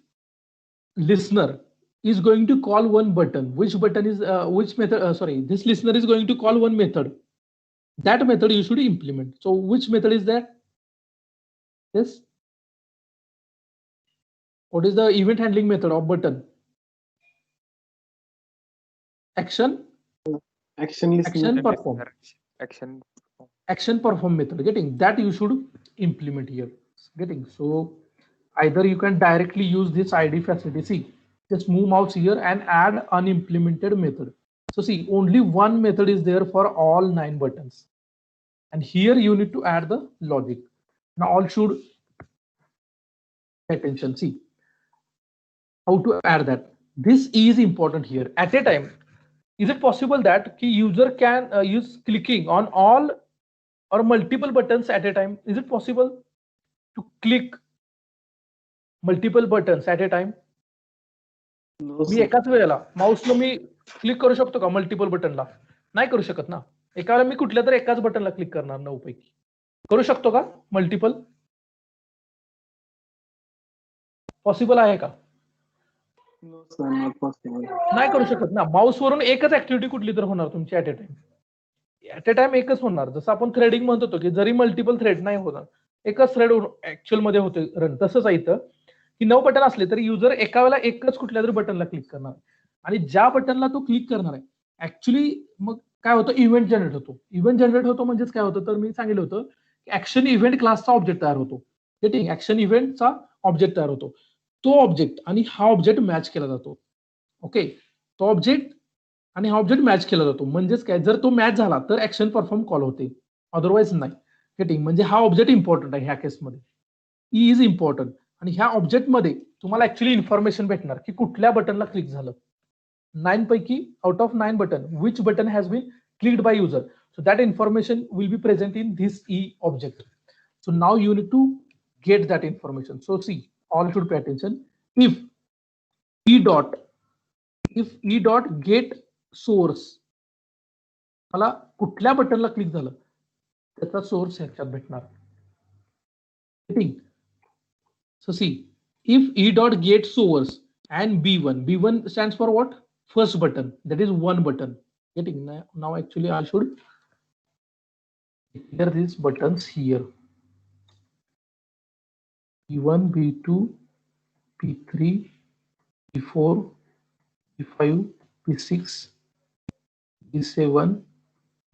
listener is going to call one button. Which button is which method? Sorry, this listener is going to call one method. That method you should implement. So which method is that? Yes. What is the event handling method of button? Action Action perform. Action perform method. Getting that you should implement here. Getting so either you can directly use this ID facility. See, just move mouse here and add unimplemented method. So see, only one method is there for all 9 buttons. And here you need to add the logic. Now all should pay attention. See how to add that. This is important here. At a time, is it possible that key user can use clicking on all or multiple buttons at a time? Is it possible to click multiple buttons at a time? No, me sir. एकाच वेळेला माऊसला मी click करू शकतो का multiple बटनला? नाही करू शकत ना. एका वेळेला मी कुठल्या तर एकाच बटनला क्लिक करणार 9 पैकी. करू शकतो का मल्टिपल? पॉसिबल आहे का? No, sir, not possible. नाही करू शकत ना. माऊस वरून एकच ऍक्टिव्हिटी कुठली तर होणार तुमची ऍट अ टाइम एकच होणार. जसं आपण थ्रेडिंग म्हणत होतो की जरी मल्टिपल थ्रेड नाही होणार, एकच थ्रेड ऍक्च्युअल मध्ये होते रन. तसंच आहे इथं की 9 बटन असले तरी युजर एका वेळेला एकच कुठल्या तरी बटनला क्लिक करणार आणि ज्या बटनला तो क्लिक करणार आहे ऍक्च्युली मग काय होतं इव्हेंट जनरेट होतो. इव्हेंट जनरेट होतो म्हणजेच काय होतं तर मी सांगितलं होतं की ऍक्शन इव्हेंट क्लासचा ऑब्जेक्ट तयार होतो. गेटिंग ऍक्शन इव्हेंटचा ऑब्जेक्ट तयार होतो. तो ऑब्जेक्ट आणि हा ऑब्जेक्ट मॅच केला जातो. ओके, तो ऑब्जेक्ट आणि हा ऑब्जेक्ट मॅच केला जातो. म्हणजेच काय जर तो मॅच झाला तर ऍक्शन परफॉर्म कॉल होते, अदरवाईज नाही. गेटिंग म्हणजे हा ऑब्जेक्ट इम्पॉर्टंट आहे ह्या केसमध्ये. ई इज इम्पॉर्टंट आणि ह्या ऑब्जेक्टमध्ये तुम्हाला ऍक्च्युली इन्फॉर्मेशन भेटणार की कुठल्या बटनला क्लिक झालं. 9 पैकी out of 9 button which button has been clicked by user. So that information will be present in this E object. So now you need to get that information. So see, all should pay attention. If E dot get source, मला कुठल्या बटनला click झालं त्याचा source ह्याच्यात भेटणार. So see, if E dot get source and B1 stands for what? First button, that is one button. Getting now actually I should declare these buttons here. B1, B2, B3, B4, B5, B6, B7,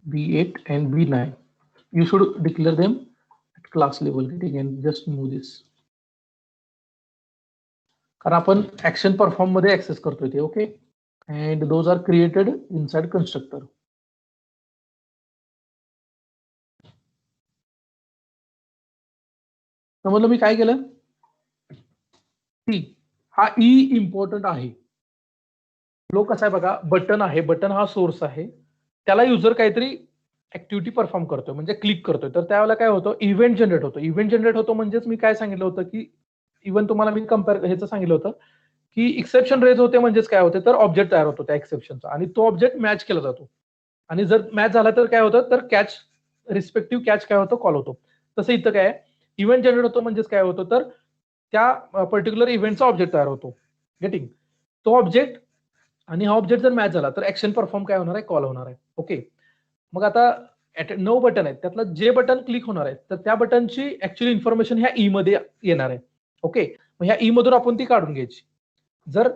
B8 and B9. You should declare them at class level. Getting and just move this. कारण आपण action perform मध्ये access करतोय ते. Okay, and those are created inside constructor. समजलं मी काय केलं? हा ई इम्पॉर्टंट आहे. फ्लो कसा आहे बघा, बटन आहे, बटन हा सोर्स आहे, त्याला युजर काहीतरी ऍक्टिव्हिटी परफॉर्म करतोय म्हणजे क्लिक करतोय, तर त्यावेळेला काय होतं इव्हेंट जनरेट होतो. इव्हेंट जनरेट होतो म्हणजेच मी काय सांगितलं होतं की इव्हन तुम्हाला मी कम्पेअर ह्याचं सांगितलं होतं की एक्सेप्शन रेज होते म्हणजेच काय होते तर ऑब्जेक्ट तयार होतो त्या एक्सेप्शनचा आणि तो ऑब्जेक्ट मॅच केला जातो आणि जर मॅच झाला तर काय होतं तर कॅच रिस्पेक्टिव्ह कॅच काय होतो कॉल होतो. तसं इथं काय इव्हेंट जनरेट होतो म्हणजेच काय होतं तर त्या पर्टिक्युलर इव्हेंटचा ऑब्जेक्ट तयार होतो. गेटिंग तो ऑब्जेक्ट आणि हा ऑब्जेक्ट जर मॅच झाला तर ऍक्शन परफॉर्म काय होणार आहे कॉल होणार आहे. ओके, मग आता 9 बटन आहेत त्यातलं जे बटन क्लिक होणार आहे तर त्या बटनची ऍक्च्युअली इन्फॉर्मेशन ह्या ई मध्ये येणार आहे. ओके, मग ह्या ई मधून आपण ती काढून घ्यायची. जर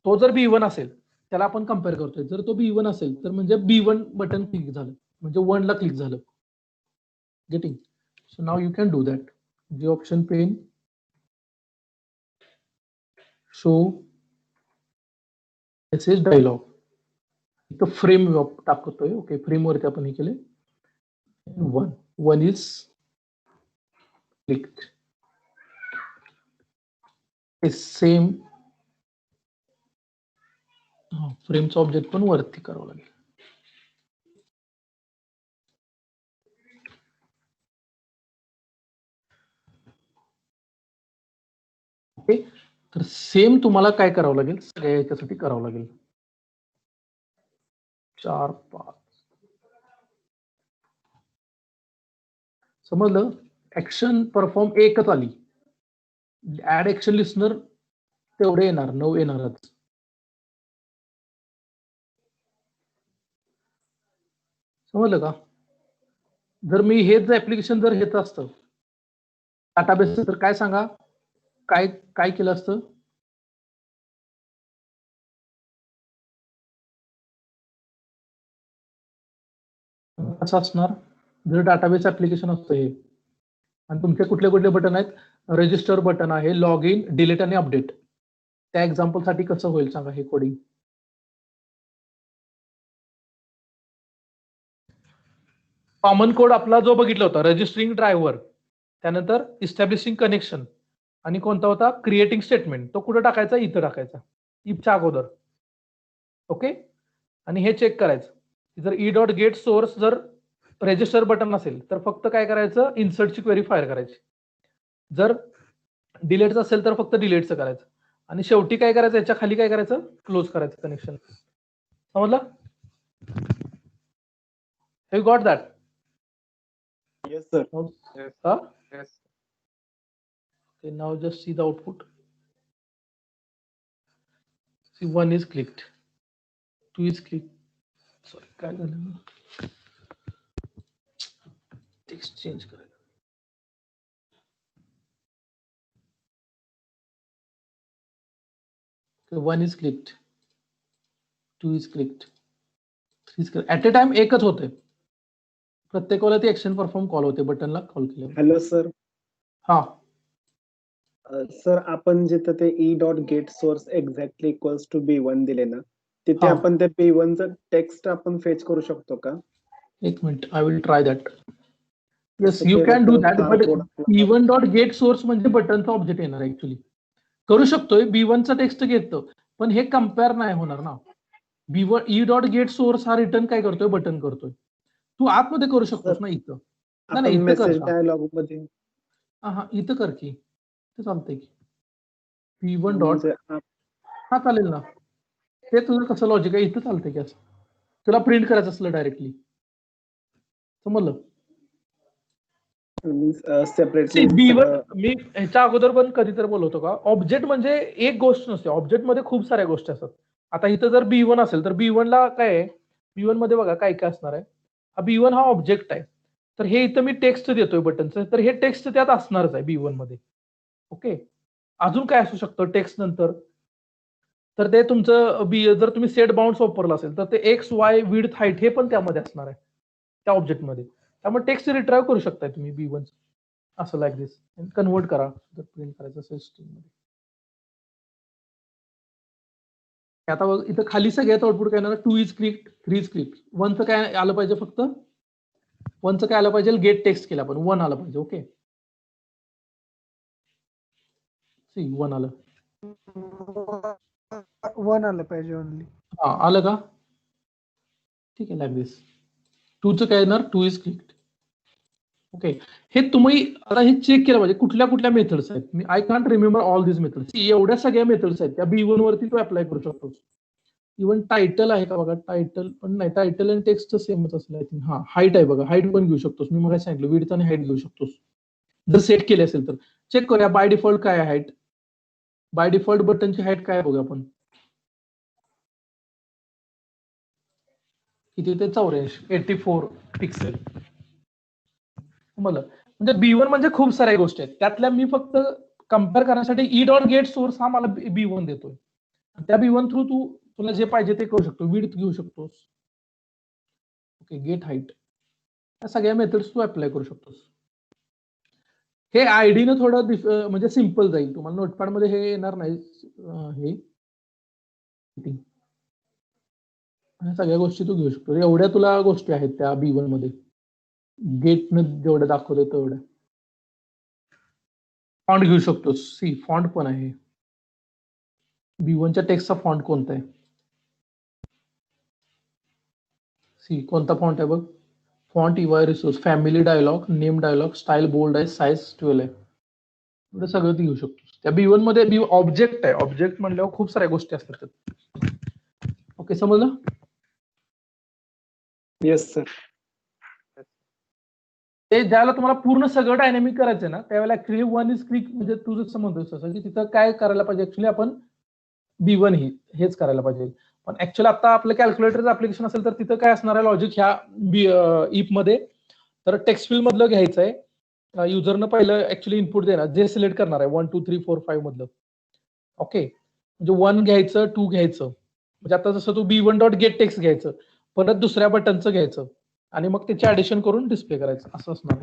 तो जर B1 असेल त्याला आपण कम्पेअर करतोय, जर तो B1 असेल तर म्हणजे B1 बटन क्लिक झालं म्हणजे 1 ला क्लिक झालं. Getting so now you can do that. जे option pane show message dialog इथं फ्रेम टाकतोय. ओके, फ्रेम वरती आपण हे केले 1 इज क्लिक्ड. सेम फ्रेमचा ऑब्जेक्ट पण वरती करावं लागेल. ओके, तर सेम तुम्हाला काय करावं लागेल, सगळ्या याच्यासाठी करावं लागेल. 4 5 समजलं. ऍक्शन परफॉर्म एकच आली, ऍड ऍक्शन लिस्नर तेवढे येणार, 9 येणारच. समजलं का? जर मी हेच ऍप्लिकेशन जर हेच असतं डाटाबेस, तर काय सांगा, काय काय केलं असतं? कसं असणार जर डाटाबेस ऍप्लिकेशन असतं हे, आणि तुमचे कुठले कुठले बटन आहेत, रजिस्टर बटन आहे, लॉग इन, डिलीट आणि अपडेट. त्या एक्झाम्पल साठी कसं होईल सांगा हे कोडिंग? कॉमन कोड आपला जो बघितला होता, रजिस्टरिंग ड्रायव्हर, त्यानंतर इस्टॅब्लिशिंग कनेक्शन, आणि कोणता होता, क्रिएटिंग स्टेटमेंट. तो कुठं टाकायचा, इथं टाकायचा, इफच्या अगोदर. ओके, आणि हे चेक करायचं जर ई डॉट गेट सोर्स जर रजिस्टर बटन असेल तर फक्त काय करायचं, इन्सर्टची क्वेरी फायर करायची. जर डिलीटचं असेल तर फक्त डिलीटचं करायचं, आणि शेवटी काय करायचं, याच्या खाली काय करायचं, क्लोज करायचं कनेक्शन. समजलं? Have you got that? Yes, sir. Huh? Yes. Okay, now just see the output. See, 1 is clicked, 2 is clicked. Sorry, काय झालं? टेक्स्ट चेंज करायला. Okay, 1 is clicked, 2 is clicked, 3 is clicked. At a time एकच होते, प्रत्येक वेळेला ती action perform call होते बटनला कॉल केल्यावर. Hello sir. हा, सर आपण जिथं ते e dot get source exactly equals to B1 दिले ना, तिथे हा. आपण ते B1 चं टेक्स्ट आपण फेच करू शकतो का? एक minute, I will try that. Yes, तसं यू केलं कॅन डू तर दॅट, फार बट code आपला- E1 डॉट गेट सोर्स म्हणजे बटनचा ऑब्जेक्ट येणार ऍक्च्युली. करू शकतोय, B1 चा टेक्स्ट घेतो, पण हे कम्पेअर नाही होणार ना. B1 ई डॉट गेट सोर्स हा रिटर्न काय करतोय, बटन करतोय. तू आतमध्ये करू शकतोस ना इथं. नाही आपण नाही, इथं कर मेसेज का? डायलॉग मध्ये हा, इथं कर की, ते चालतंय की. B1 डॉट, म्हणजे हा चालेल ना. ते तुझं कसं लॉजिक आहे, इथं चालतंय की असं. तुला प्रिंट करायचं असलं डायरेक्टली. समजलं? सेपरेटली B1 मी ह्याच्या अगोदर पण कधीतरी बोलवतो का, ऑब्जेक्ट म्हणजे एक गोष्ट नसते, ऑब्जेक्ट मध्ये खूप साऱ्या गोष्टी असतात. आता इथं जर B1 असेल तर B1 ला काय आहे, B1 मध्ये बघा काय काय असणार आहे. हा B1 हा ऑब्जेक्ट आहे, तर हे इथं मी टेक्स्ट देतोय बटनचं, तर हे टेक्स्ट त्यात असणारच आहे B1 मध्ये. ओके, अजून काय असू शकतं टेक्स्ट नंतर, तर ते तुमचं जर तुम्ही सेट बाउंड्स वापरला असेल तर ते एक्स वाय विड्थ हाईट हे पण त्यामध्ये असणार आहे त्या ऑब्जेक्टमध्ये. त्यामुळे टेक्स्ट रिट्राईव्ह करू शकताय तुम्ही B1 असं लाईक दिस, कन्वर्ट करा जर प्रिंट करायचं असेल स्ट्रिंगमध्ये. आता बघ इथं खाली सगळ्यात आउटपुट काय येणार, 2 इज क्लिक, 3 इज क्लिक. 1 चं काय आलं पाहिजे, फक्त 1 चं काय आलं पाहिजे, गेट टेक्स्ट केलं आपण, 1 आलं पाहिजे. ओके, सी 1 आलं. 1 आलं पाहिजे ओनली. हा, आलं का? ठीक आहे, लाईक दिस. 2 चं काय येणार, 2 इज क्लिक. ओके, हे तुम्ही आता हे चेक केलं पाहिजे कुठल्या कुठल्या मेथड्स आहेत. मी I can't remember all this methods. एवढ्या सगळ्या मेथड्स आहेत त्या B1 वरती तू अप्लाय करू शकतो. इव्हन टायटल आहे का बघा, टायटल पण नाही, टायटल आणि टेक्स्ट सेमच असलं आय थिंक. हा, हाईट आहे बघा, हाईट पण घेऊ शकतोस. मी मला सांगितलं विड्थ आणि हाईट घेऊ शकतोस जर सेट केले असेल तर. चेक करूया बाय डिफॉल्ट काय आहे हाईट. बाय डिफॉल्ट बटनची हाईट काय बघूया आपण, किती ते 84 पिक्सेल. मला म्हणजे B1 म्हणजे खूप साऱ्या गोष्टी आहेत, त्यातल्या मी फक्त कम्पेअर करण्यासाठी ई डॉट गेट सोर्स हा मला B1 देतोय. त्या B1 थ्रू तुला जे पाहिजे ते करू शकतो, विड्थ घेऊ शकतोस. ओके, गेट हाईट, या सगळ्या मेथड्स तू अप्लाय करू शकतोस. हे आयडी न थोडं म्हणजे सिम्पल जाईल तुम्हाला, नोटपॅड मध्ये हे येणार नाही. हे सगळ्या गोष्टी तू घेऊ शकतो, एवढ्या तुला गोष्टी आहेत त्या B1 मध्ये. गेट न जेवढं दाखवलं तेवढं. फॉन्ट घेऊ शकतोस, सी फॉन्ट पण आहे. B1च्या टेक्स्टचा फॉन्ट कोणता आहे, सी कोणता फॉन्ट आहे बघ. Font EY resource, family dialog, name dialog, style bold आहे, साईज 12 आहे. एवढं सगळं तू घेऊ शकतोस. त्या B1 मध्ये बी ऑब्जेक्ट आहे. ऑब्जेक्ट म्हणल्यावर खूप साऱ्या गोष्टी असतात. ओके, समजलं? Yes sir. ते ज्यावेळेला तुम्हाला पूर्ण सगळं डायनॅमिक करायचं ना, त्यावेळेला ऍक्च्युली वन इज क्लिक, म्हणजे तू जसं म्हणतोस तसं की तिथं काय करायला पाहिजे, ऍक्च्युली आपण B1 हेच करायला पाहिजे. पण ऍक्च्युअली आता आपलं कॅल्क्युलेटरचं ऍप्लिकेशन असेल तर तिथं काय असणार आहे लॉजिक ह्या इफ मध्ये, तर टेक्स्ट फील्ड मधलं घ्यायचं आहे. युजरनं पहिलं ऍक्च्युली इनपुट देणार, जे सिलेक्ट करणार आहे 1 2 3 4 5 मधलं. ओके, म्हणजे 1 घ्यायचं, 2 घ्यायचं, म्हणजे आता जसं तू B1 डॉट गेट टेक्स्ट घ्यायचं, परत दुसऱ्या बटनचं घ्यायचं आणि मग त्याचे ऍडिशन करून डिस्प्ले करायचं, असं असणार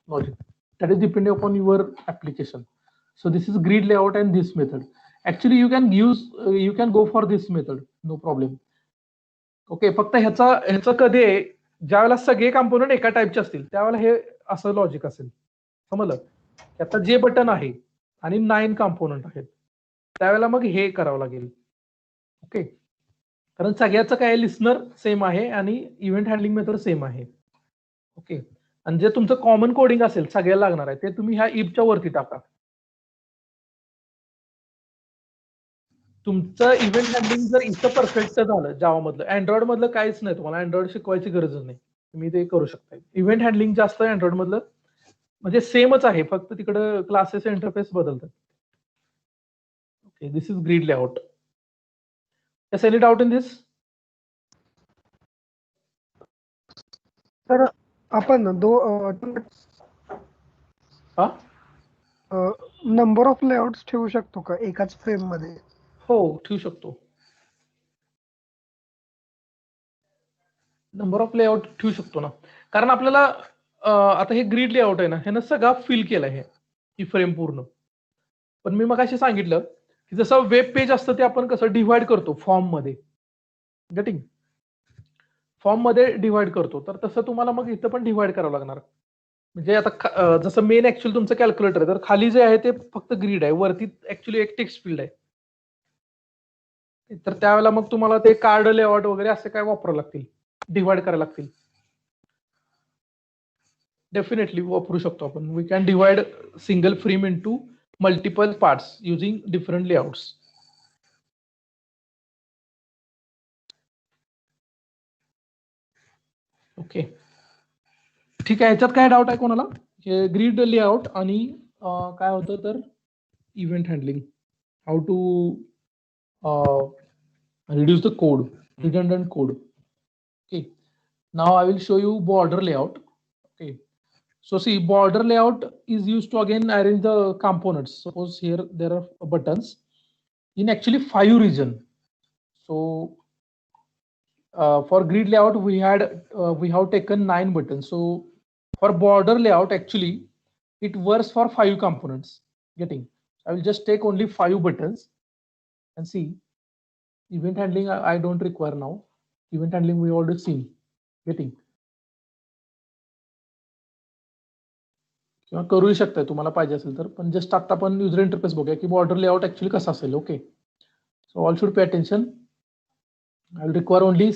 logic. That is depending upon your application. So this is grid layout and this method. Actually you can go for this method, no problem. Okay, फक्त ह्याचं कधी आहे, ज्यावेळेला सगळे कंपोनंट एका टाईपचे असतील त्यावेळेला हे असं लॉजिक असेल. समजलं? आता जे बटन आहे आणि 9 कंपोनंट आहेत त्यावेळेला मग हे करावं लागेल. ओके, कारण सगळ्याचं काय लिस्नर सेम आहे आणि इव्हेंट हँडलिंग मेथड सेम आहे. ओके, आणि जे तुमचं कॉमन कोडिंग असेल सगळ्याला लागणार आहे ते तुम्ही ह्या इफच्या वरती टाका. तुमचं इव्हेंट हँडलिंग जर इथं परफेक्ट झालं जावा मधलं, अँड्रॉइड मधलं काहीच नाही, तुम्हाला अँड्रॉइड शिकवायची गरजच नाही, तुम्ही ते करू शकता. इव्हेंट हँडलिंग जास्त अँड्रॉइड मधलं म्हणजे सेमच आहे, फक्त तिकडं क्लासेस इंटरफेस बदलतात. Okay, this is grid layout. Yes, any doubt in this? तर आपण हा, नंबर ऑफ लेआउट्स ठेवू शकतो का एकाच फ्रेम मध्ये? हो ठेवू शकतो. नंबर ऑफ लेआउट ठेवू शकतो ना, कारण आपल्याला आता हे ग्रिड लेआउट आहे ना, ह्यानं सगळा फिल केला आहे ही फ्रेम पूर्ण. पण मी मगाशी सांगितलं की जसं वेब पेज असतं ते आपण कसं डिव्हाइड करतो फॉर्म मध्ये, गेटिंग फॉर्म मध्ये डिव्हाइड करतो, तर तसं तुम्हाला मग इथं पण डिव्हाइड करावं लागणार. म्हणजे आता जसं मेन ऍक्च्युअली तुमचं कॅल्क्युलेटर आहे, तर खाली जे आहे ते फक्त ग्रिड आहे, वरती ऍक्च्युअली एक टेक्स्ट फील्ड आहे. तर त्यावेळेला मग तुम्हाला ते कार्ड लेआउट वगैरे असे काय वापरावं लागतील, डिव्हाइड करायला लागतील. डेफिनेटली वापरू शकतो आपण. We can divide single frame into multiple parts using different layouts. Okay, ठीक आहे. ह्याच्यात काय डाऊट आहे कोणाला? ग्रिड लेआउट आणि काय होतं तर event handling, how to reduce the code, redundant code. Okay, now I will show you border layout. Okay, so see, border layout is used to again arrange the components. Suppose here there are buttons in actually 5 region. So for grid layout we have taken 9 buttons. So for border layout actually it works for 5 components. Getting, I will just take only 5 buttons and see. Event handling I don't require now. Event handling we already seen. Getting, किंवा करूही शकताय तुम्हाला पाहिजे असेल तर, पण just आता आपण user interface बघूया की बॉर्डर लेआउट ऍक्च्युअली कसा असेल. Okay, so all should pay attention. I will require only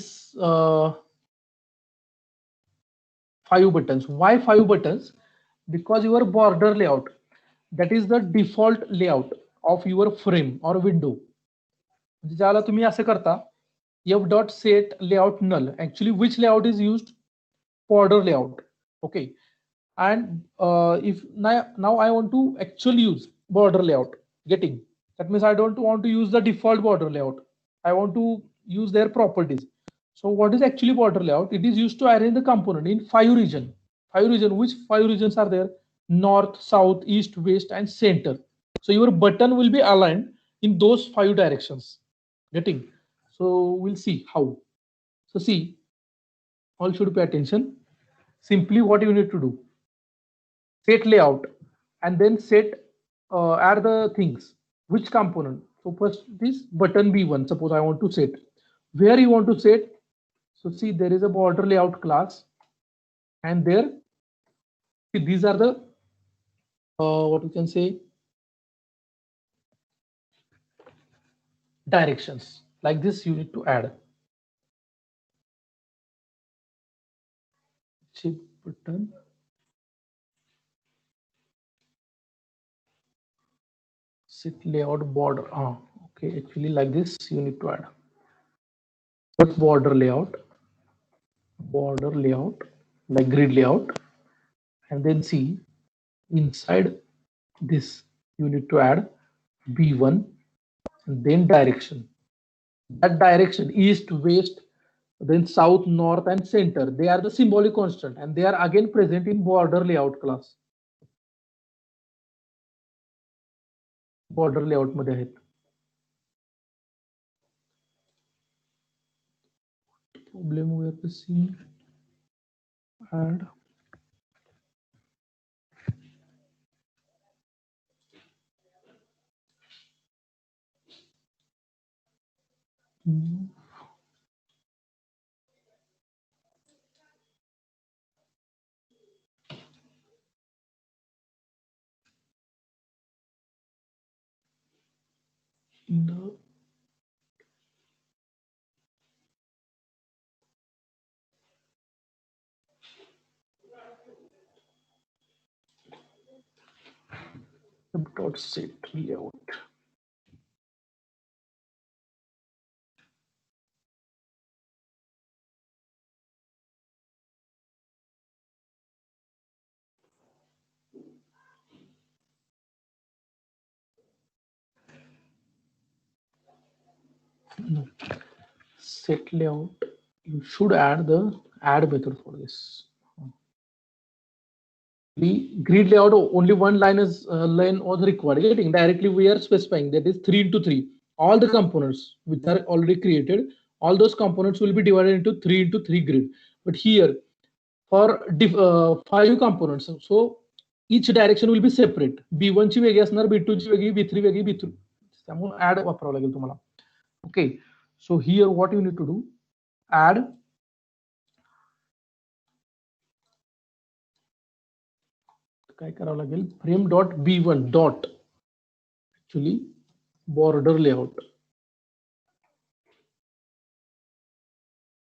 5 buttons. Why 5 buttons? Because your border layout, that is the default layout of your frame or window. म्हणजे ज्याला तुम्ही असं करता f.set layout null, actually which layout is used? Border layout. Okay, and if now I want to actually use border layout. Getting, that means I don't want to use the default border layout, I want to use their properties. So what is actually border layout? It is used to arrange the component in 5 region. Which 5 regions are there? North, south, east, west and center. So your button will be aligned in those 5 directions. Getting, so we'll see how. So see, all should pay attention. Simply what you need to do, set layout and then set add the things, which component. So first this button B1, suppose I want to set, where you want to set. So see, there is a border layout class and there, see, these are the what we can say directions. Like this you need to add. Shift button, Set layout border. Okay, actually like this you need to add. What's border layout? Border layout, like grid layout, and then see inside this you need to add B1 and then direction. That direction, east, west, then south, north, and center, they are the symbolic constant and they are again present in border layout class. Border layout मध्ये आहेत. Problem we have to see. Add the dot set layout. No. Set layout, you should add the add method for this. The grid layout, only one line was required. Getting directly we are specifying that is 3 into 3. All the components which are already created, all those components will be divided into 3 into 3 grid. But here for 5 components, so each direction will be separate. B1 ची वेगळी असणार, B2 ची वेगळी, B3 वेगळी, B3. त्यामुळे add वापरावं लागेल तुम्हाला. Okay, so here what you need to do, add काय करावं लागेल, frame dot B1 dot actually border layout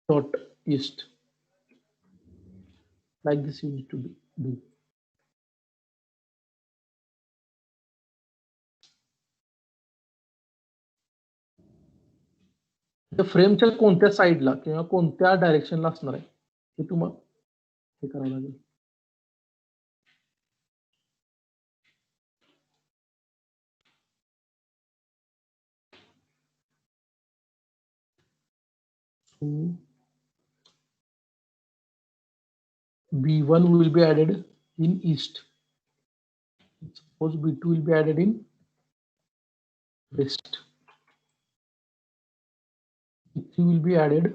dot east, like this you need to do. त्या फ्रेमच्या कोणत्या साईडला किंवा कोणत्या डायरेक्शनला असणार आहे हे तुम्हाला हे करावं लागेल. B1 will be added in east. Suppose B2 will be added in west. B3 will be added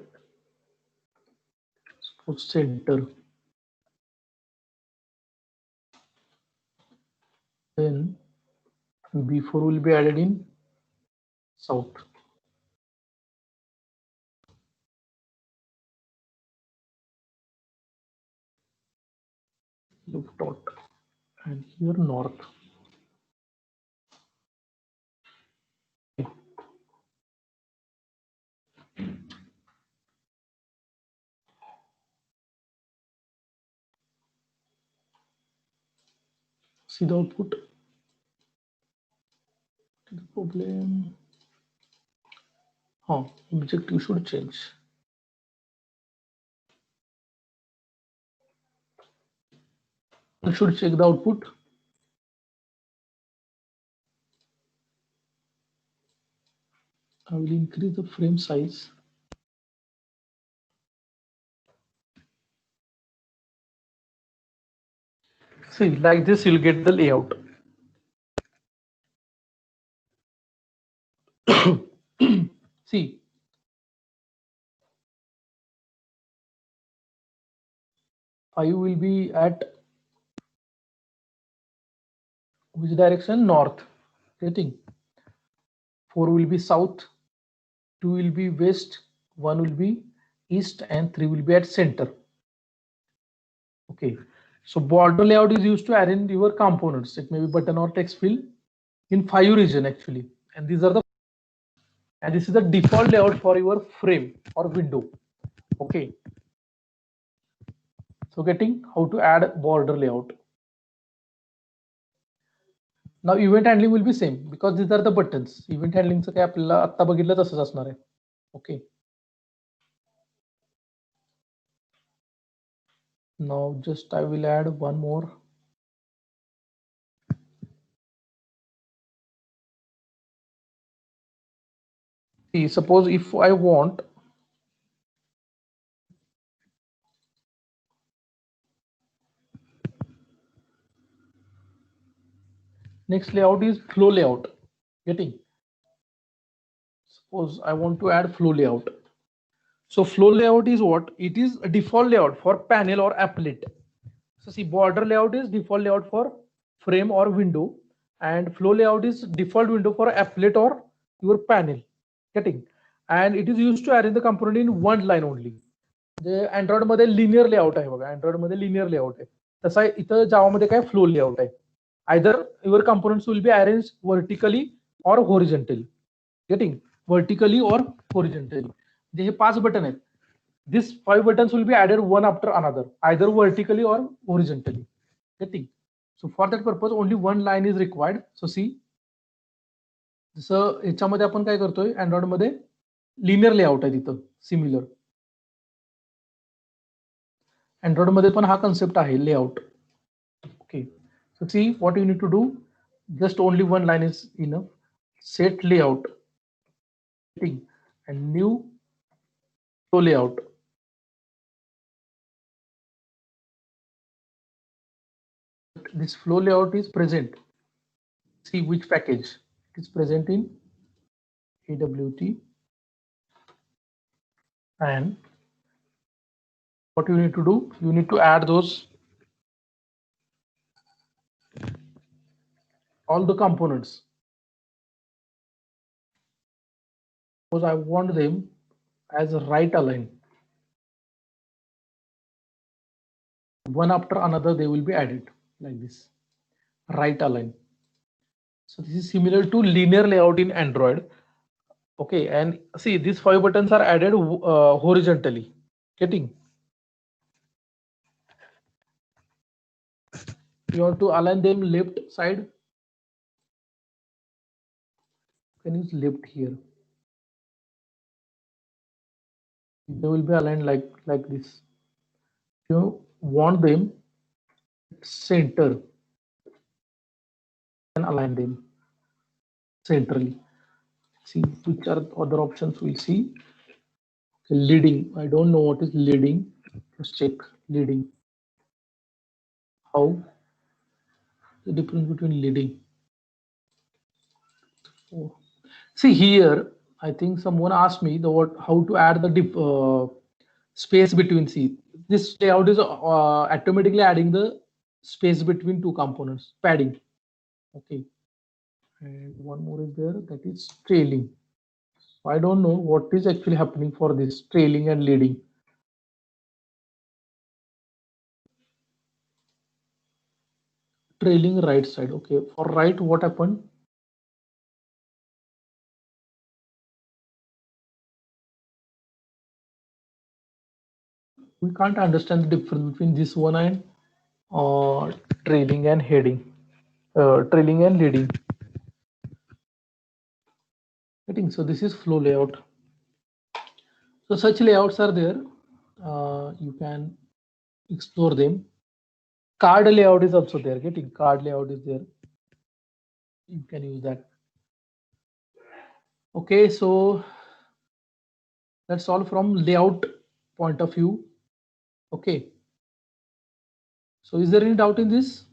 suppose center. Then B4 will be added in south. Loop dot and here north. See the output. The problem. Objective should change. You should check the output. I will increase the frame size. See, like this, you'll get the layout. See, 5 will be at which direction? North. Getting 4 will be south, 2 will be west, 1 will be east, and 3 will be at center. Okay, so border layout is used to arrange your components. It may be button or text field in 5 region actually, and these are the this is the default layout for your frame or window. Okay, so getting how to add border layout. Now event handling will be same because these are the buttons. Event हँडलिंगचं काय आपल्याला आता बघितलं तसंच असणार आहे. Okay. Now just I will add one more. See, suppose if I want next layout is flow layout. Getting? Suppose I want to add flow layout. So flow layout is what? It is a default layout for panel or applet. So see, border layout is default layout for frame or window, and flow layout is default window for applet or your panel. Getting? And it is used to arrange the component in one line only. J Android मध्ये linear layout आहे बघा, Android मध्ये linear layout आहे. तसा इथं जावा मध्ये काय flow layout आहे. Either your components will be arrange vertically और हॉरिझॉन्टली. गेटिंग? व्हर्टिकली और हॉरिझॉन्टली. जे हे 5 बटन आहेत, this 5 buttons will be added one after another, either vertically or horizontally. Getting? So for that purpose only one line is required. So see, जसं ह्याच्यामध्ये आपण काय करतोय, Android मध्ये linear layout आहे तिथं सिमिलर. अँड्रॉइड मध्ये पण हा कन्सेप्ट आहे layout. Okay. So see what you need to do, just only one line is enough. Set layout and new flow layout. This flow layout is present. See which package it is present in AWT, and what you need to do, you need to add those all the components. Suppose I want them as a right align. One after another they will be added like this, right align. So this is similar to linear layout in Android. Okay, and see these 5 buttons are added horizontally. Getting? You want to align them left side, can use left here. They will be aligned like this. You want them center, and align them centrally. See which are other options we'll see. Leading, I don't know what is leading. Just check leading. How the difference between leading. Oh. See here, I think someone asked me how to add the space between. See, this layout is automatically adding the space between two components, padding. Okay, and one more is there, that is trailing. So I don't know what is actually happening for this trailing and leading. Trailing right side. Okay, for right, what happened? We can't understand the difference between this one and trailing and heading, trailing and leading. Getting? So this is flow layout. So such layouts are there. You can explore them. Card layout is also there. Getting? Card layout is there. You can use that. Okay, so that's all from layout point of view. Okay. So is there any doubt in this?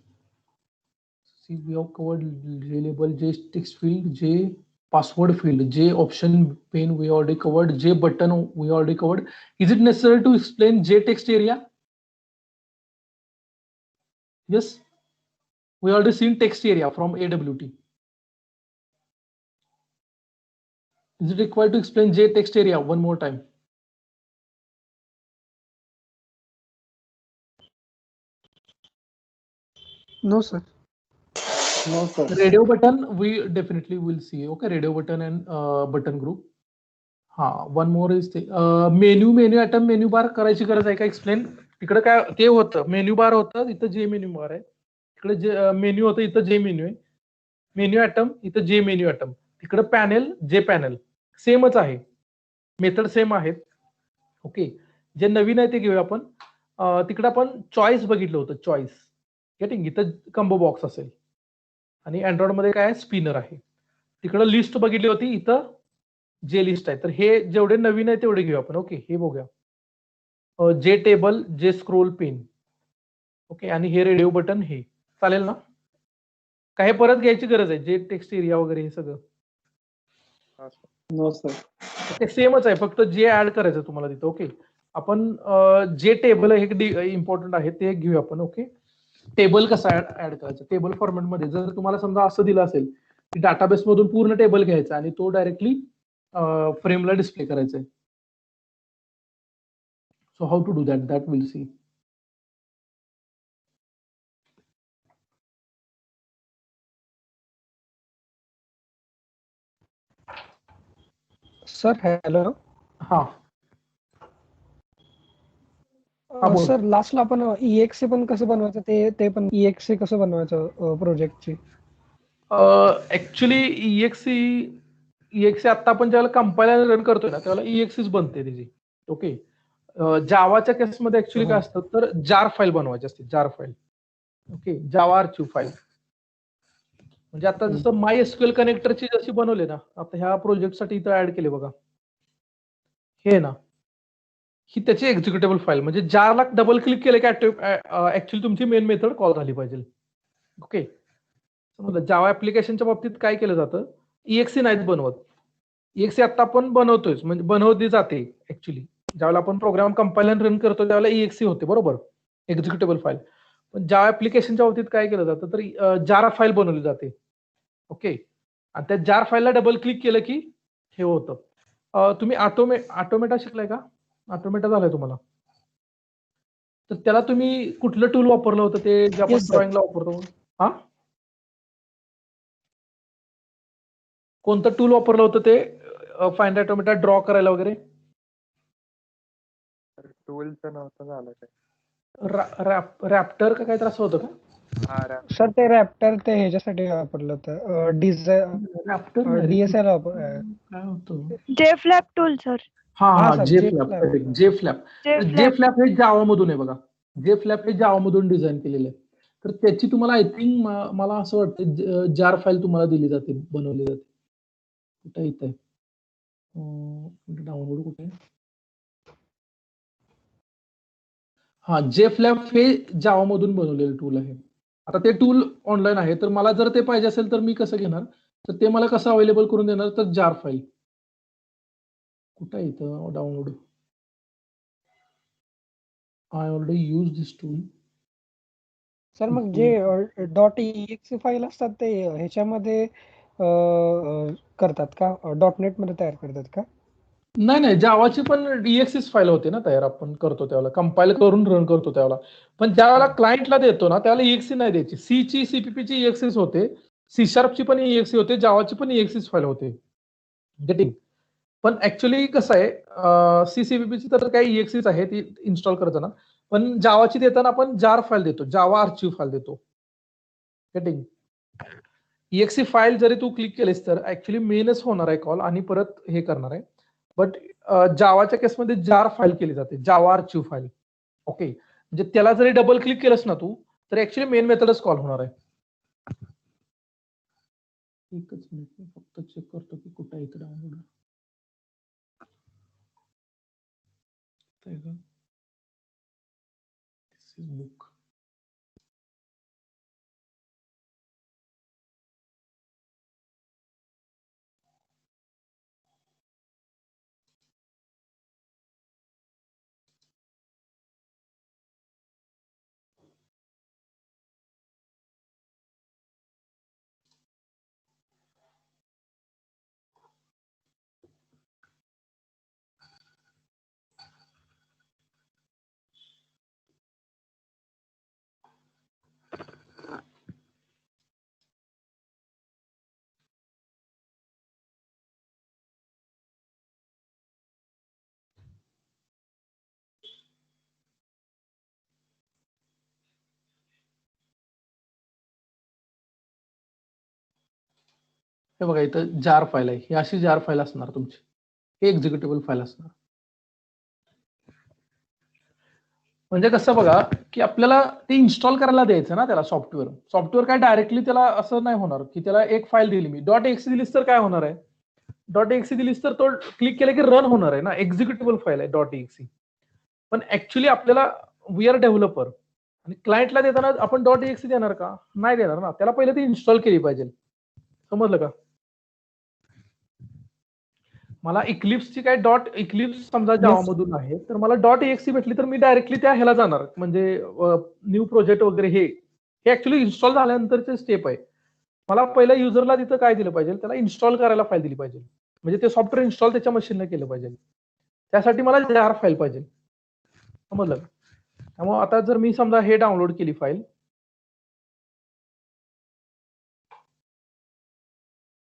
See, we have covered J label, J text field, J password field, J option pane we already covered, J button we already covered. Is it necessary to explain J text area? Yes, we already seen text area from AWT. Is it required to explain J text area one more time? No, sir. No, sir. Radio button we definitely will see. Okay, radio button and button group. One more is menu item menu bar करायची गरज आहे का explain? तिकडे काय ते होतं, menu bar होतं, इथं जे मेन्यू बार आहे. इकडे जे मेन्यू होतं, इथं जे मेन्यू आहे. मेन्यू ऍटम, इथं जे मेन्यू ऍटम, तिकडं पॅनेल जे पॅनेल, सेमच आहे, मेथड सेम आहेत. ओके, जे नवीन आहे ते घेऊया आपण. तिकडं आपण चॉईस बघितलं होतं, चॉईस गेटिंग, इथं कंबो बॉक्स असेल आणि अँड्रॉइड मध्ये काय स्पिनर आहे. तिकडं लिस्ट बघितली होती, इथं जे लिस्ट आहे. तर हे जेवढे नवीन आहे तेवढे घेऊ आपण. ओके, हे बघूया. जे टेबल, जे स्क्रोल पेन. ओके, आणि हे रेडिओ बटन, हे चालेल ना? काय परत घ्यायची गरज आहे, जे टेक्स्ट एरिया वगैरे हे सगळं? No sir. ओके, सेमच आहे, फक्त जे ऍड करायचं तुम्हाला तिथं. ओके, आपण जे टेबल हे इम्पॉर्टंट आहे ते घेऊया आपण. ओके, टेबल कसा ऍड करायचा, टेबल फॉर्मॅटमध्ये जर तुम्हाला समजा असं दिलं असेल की डाटाबेस मधून पूर्ण टेबल घ्यायचा आणि तो डायरेक्टली फ्रेमला डिस्प्ले करायचा आहे. So how to do that will see. Sir hello. हा बोल. सर लास्टला आपण EXE पण कसं बनवायचं, ते पण EXE कसं बनवायचं प्रोजेक्टची? ऍक्च्युली EXE आता आपण ज्यावेळेला कंपायलर रन करतोय ना त्यावेळेला EXEच बनते त्याची. ओके, जावाच्या केसमध्ये ऍक्च्युली काय असतं तर जार फाईल बनवायची असते, जार फाईल. ओके, जावा आर्चिव्ह फाईल. म्हणजे आता जसं माय एसक्यूएल कनेक्टरची जशी बनवले ना, आता ह्या प्रोजेक्टसाठी इथं ऍड केले बघा, हे ना, ही त्याची एक्झिक्युटेबल फाईल. म्हणजे जारला डबल क्लिक केलं की ऍक्च्युली तुमची मेन मेथड कॉल झाली पाहिजे. ओके, जावा ऍप्लिकेशनच्या बाबतीत काय केलं जातं, EXE नाहीच बनवत. EXE आता आपण बनवतोय, म्हणजे बनवली जाते ऍक्च्युली. ज्यावेळेला आपण प्रोग्राम कंपायलर रन करतो त्यावेळेला EXE होते, बरोबर, एक्झिक्युटेबल फाईल. पण जावा ऍप्लिकेशनच्या बाबतीत काय केलं जातं तर जारा फाईल बनवली जाते. ओके, आणि त्या जार फाईलला डबल क्लिक केलं की हे होतं. तुम्ही ऑटोमेटा शिकलाय का? ऑटोमेटा झालाय तुम्हाला? तर त्याला तुम्ही कुठलं टूल वापरलं होतं ते जे आपण Yes, sir. ड्रॉइंगला वापरतो? हा, कोणतं टूल वापरलं होतं ते फाइंड ऑटोमेटा ड्रॉ करायला वगैरे? टूलचं नव्हतं झालं काय. रॅप्टर का काय त्रास होतं का? सर ते रॅप्टर ते ह्याच्यासाठी वापरलं होतं, रॅप्टर DSL काय होतं? जेफ्लॅप टूल सर. हा हा, हा, sir, जेफ्लॅप, करेक्ट, जेफ्लॅप. जेफ्लॅप. जेफ्लॅप हे जावा मधून आहे बघा, जेफ्लॅप हे जावा मधून डिझाईन केलेलं आहे. तर त्याची तुम्हाला आय थिंक मला असं वाटतं जार फाईल तुम्हाला दिली जाते, बनवली जाते. कुठे इथं आहे डाउनलोड, कुठे? हा, जेफ्लॅप हे जावा मधून बनवलेलं टूल आहे. आता ते टूल ऑनलाईन आहे, तर मला जर ते पाहिजे असेल तर मी कसं घेणार, तर ते मला कसं अवेलेबल करून देणार, तर जार फाईल कुठे आहे इथं download. I already use this tool. Sir mug J .exe file असतात ते ह्याच्यामध्ये करतात का, .NET मध्ये तयार करतात का? नाही नाही, जावाची पण EXEच फाईल होते ना तयार, आपण करतो त्यावेळेला कंपाईल करून रन करतो त्यावेळेला. पण ज्या वेळेला क्लायंटला देतो ना त्यावेळेला EXE नाही द्यायची. ची CPP EXEच होते, C# पण EXE होते, जावाची पण EXEच फाईल होते. गेटिंग. पण ऍक्च्युली कसं आहे, CPP तर काही EXEच आहे ती इन्स्टॉल करताना, पण जावाची देताना आपण जार फाईल देतो, जावा आर्चिव्ह फाईल देतो. गेटिंग. EXE फाईल जरी तू क्लिक केलीस तर ऍक्च्युली मेनच होणार आहे कॉल आणि परत हे करणार आहे. बट जावाच्या केसमध्ये जार फाईल केली जाते, जावा आर्चिव्ह फाईल. ओके, म्हणजे त्याला जरी डबल क्लिक केलंस ना तू तर ऍक्च्युली मेन मेथडच कॉल होणार आहे. एकच मिनिट, मी फक्त चेक करतो की कुठे आहे इथं डाउनलोड. बुक हे बघा इथं जार फाईल आहे, ही अशी जार फाईल असणार तुमची, हे एक्झिक्युटेबल फाईल असणार. म्हणजे कसं बघा की आपल्याला ते इन्स्टॉल करायला द्यायचं ना त्याला सॉफ्टवेअर काय डायरेक्टली त्याला असं नाही होणार की त्याला एक फाईल दिली मी .exe दिलीस तर काय होणार आहे, .exe दिलीस तर तो क्लिक केलं की रन होणार आहे ना, एक्झिक्युटेबल फाईल आहे .exe. पण ऍक्च्युली आपल्याला वी आर डेव्हलपर आणि क्लायंटला देताना आपण .exe देणार का, नाही देणार ना, त्याला पहिले ती इन्स्टॉल केली पाहिजे. समजलं का? मला इक्लिप्सची काय इक्लिप्स समजा जावा मधून आहे तर मला .exe भेटली तर मी डायरेक्टली त्या ह्याला जाणार, म्हणजे न्यू प्रोजेक्ट वगैरे हे ऍक्च्युली इन्स्टॉल झाल्यानंतरचे स्टेप आहे. मला पहिला युजरला तिथं काय दिलं पाहिजे, त्याला इन्स्टॉल करायला फाईल दिली पाहिजे, म्हणजे ते सॉफ्टवेअर इन्स्टॉल त्याच्या मशीनला केलं पाहिजे. त्यासाठी मला जार फाईल पाहिजे. समजलं? त्यामुळे आता जर मी समजा हे डाउनलोड केली file,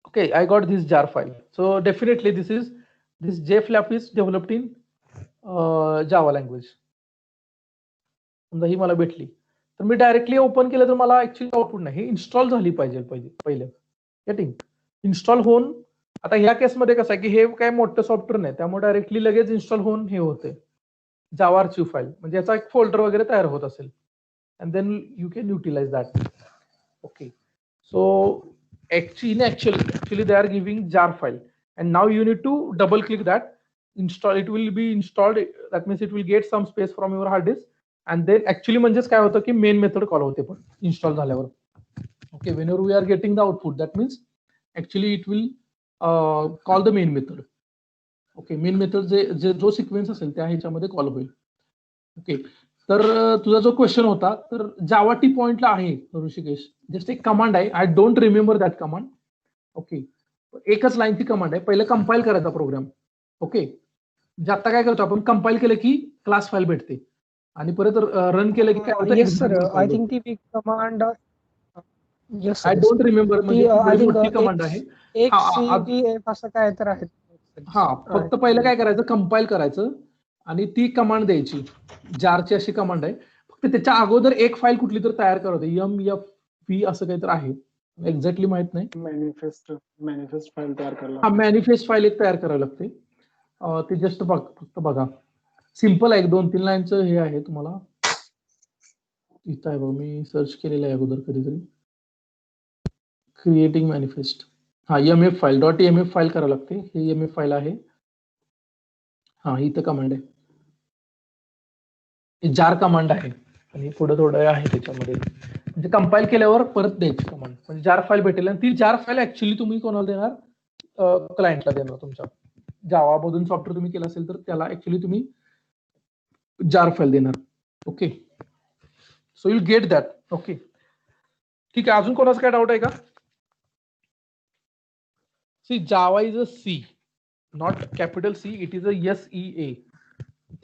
okay, I got this jar file. So definitely this JFlap is developed in Java language. समजा ही मला भेटली तर मी डायरेक्टली ओपन केलं तर मला ऍक्च्युअली आउटपुट नाही, इन्स्टॉल झाली पाहिजे पहिले गेटिंग इन्स्टॉल होऊन. आता ह्या केसमध्ये कसं आहे की हे काय मोठं सॉफ्टवेअर नाही, त्यामुळे डायरेक्टली लगेच इन्स्टॉल होऊन हे होते जावा आर्चिव्ह फाईल, म्हणजे याचा एक फोल्डर वगैरे तयार होत असेल and then you can utilize that. Okay, so actually they are giving jar file and now you need to double click that, install, it will be installed, that means it will get some space from your hard disk and then actually म्हणजेच काय होतं की main method call होते पण install झाल्यावर. Okay, whenever we are getting the output that means actually it will call the main method. Okay, main method जो sequence असेल त्या ह्याच्यामध्ये कॉल होईल. ओके, तर तुझा जो क्वेश्चन होता तर जावा टी पॉइंटला आहे ऋषिकेश, जस्ट एक कमांड आहे, I don't remember that command. Okay, एकच लाईनची कमांड आहे, पहिलं कंपाईल करायचा प्रोग्राम. ओके, म्हणजे आता काय करतो आपण, कंपाईल केलं की क्लास फाईल भेटते आणि परत रन केलं की काय होतं. येस सर, आय थिंक ती command, yes I don't remember, म्हणजे आय थिंक मोठी कमांड आहे. असं काय तर आहे. हा, फक्त पहिलं काय करायचं, कंपाईल करायचं आणि ती कमांड द्यायची, जारची अशी कमांड आहे. फक्त त्याच्या अगोदर एक फाईल कुठली तर तयार करत MFP असं काहीतरी आहे, एक्झॅक्टली माहित नाही. मॅनिफेस्ट फाईल तयार करायला. हा, मॅनिफेस्ट फाईल एक तयार करावी लागते. ते जस्ट फक्त बघा, सिम्पल आहे, 2-3 लाईनचं हे आहे. तुम्हाला इथं आहे बघ, मी सर्च केलेलं आहे अगोदर कधीतरी, क्रिएटिंग मॅनिफेस्ट. हा, MF फाईल .mf फाईल करावं लागते, हे MF फाईल आहे. हा, इथं कमांड आहे, जार कमांड आहे आणि पुढे थोडं आहे त्याच्यामध्ये, म्हणजे कंपाईल केल्यावर परत द्यायची कमांड, म्हणजे जार फाईल भेटेल आणि ती जार फाईल ऍक्च्युली तुम्ही कोणाला देणार, क्लायंटला देणार. तुमच्या जावा मधून सॉफ्टवेअर तुम्ही केलं असेल तर त्याला ऍक्च्युली तुम्ही जार फाईल देणार. Okay, so you get that. Okay, ठीक आहे. अजून कोणाचं काय डाऊट आहे का? See, Java is a C, not capital C, it is a SEA.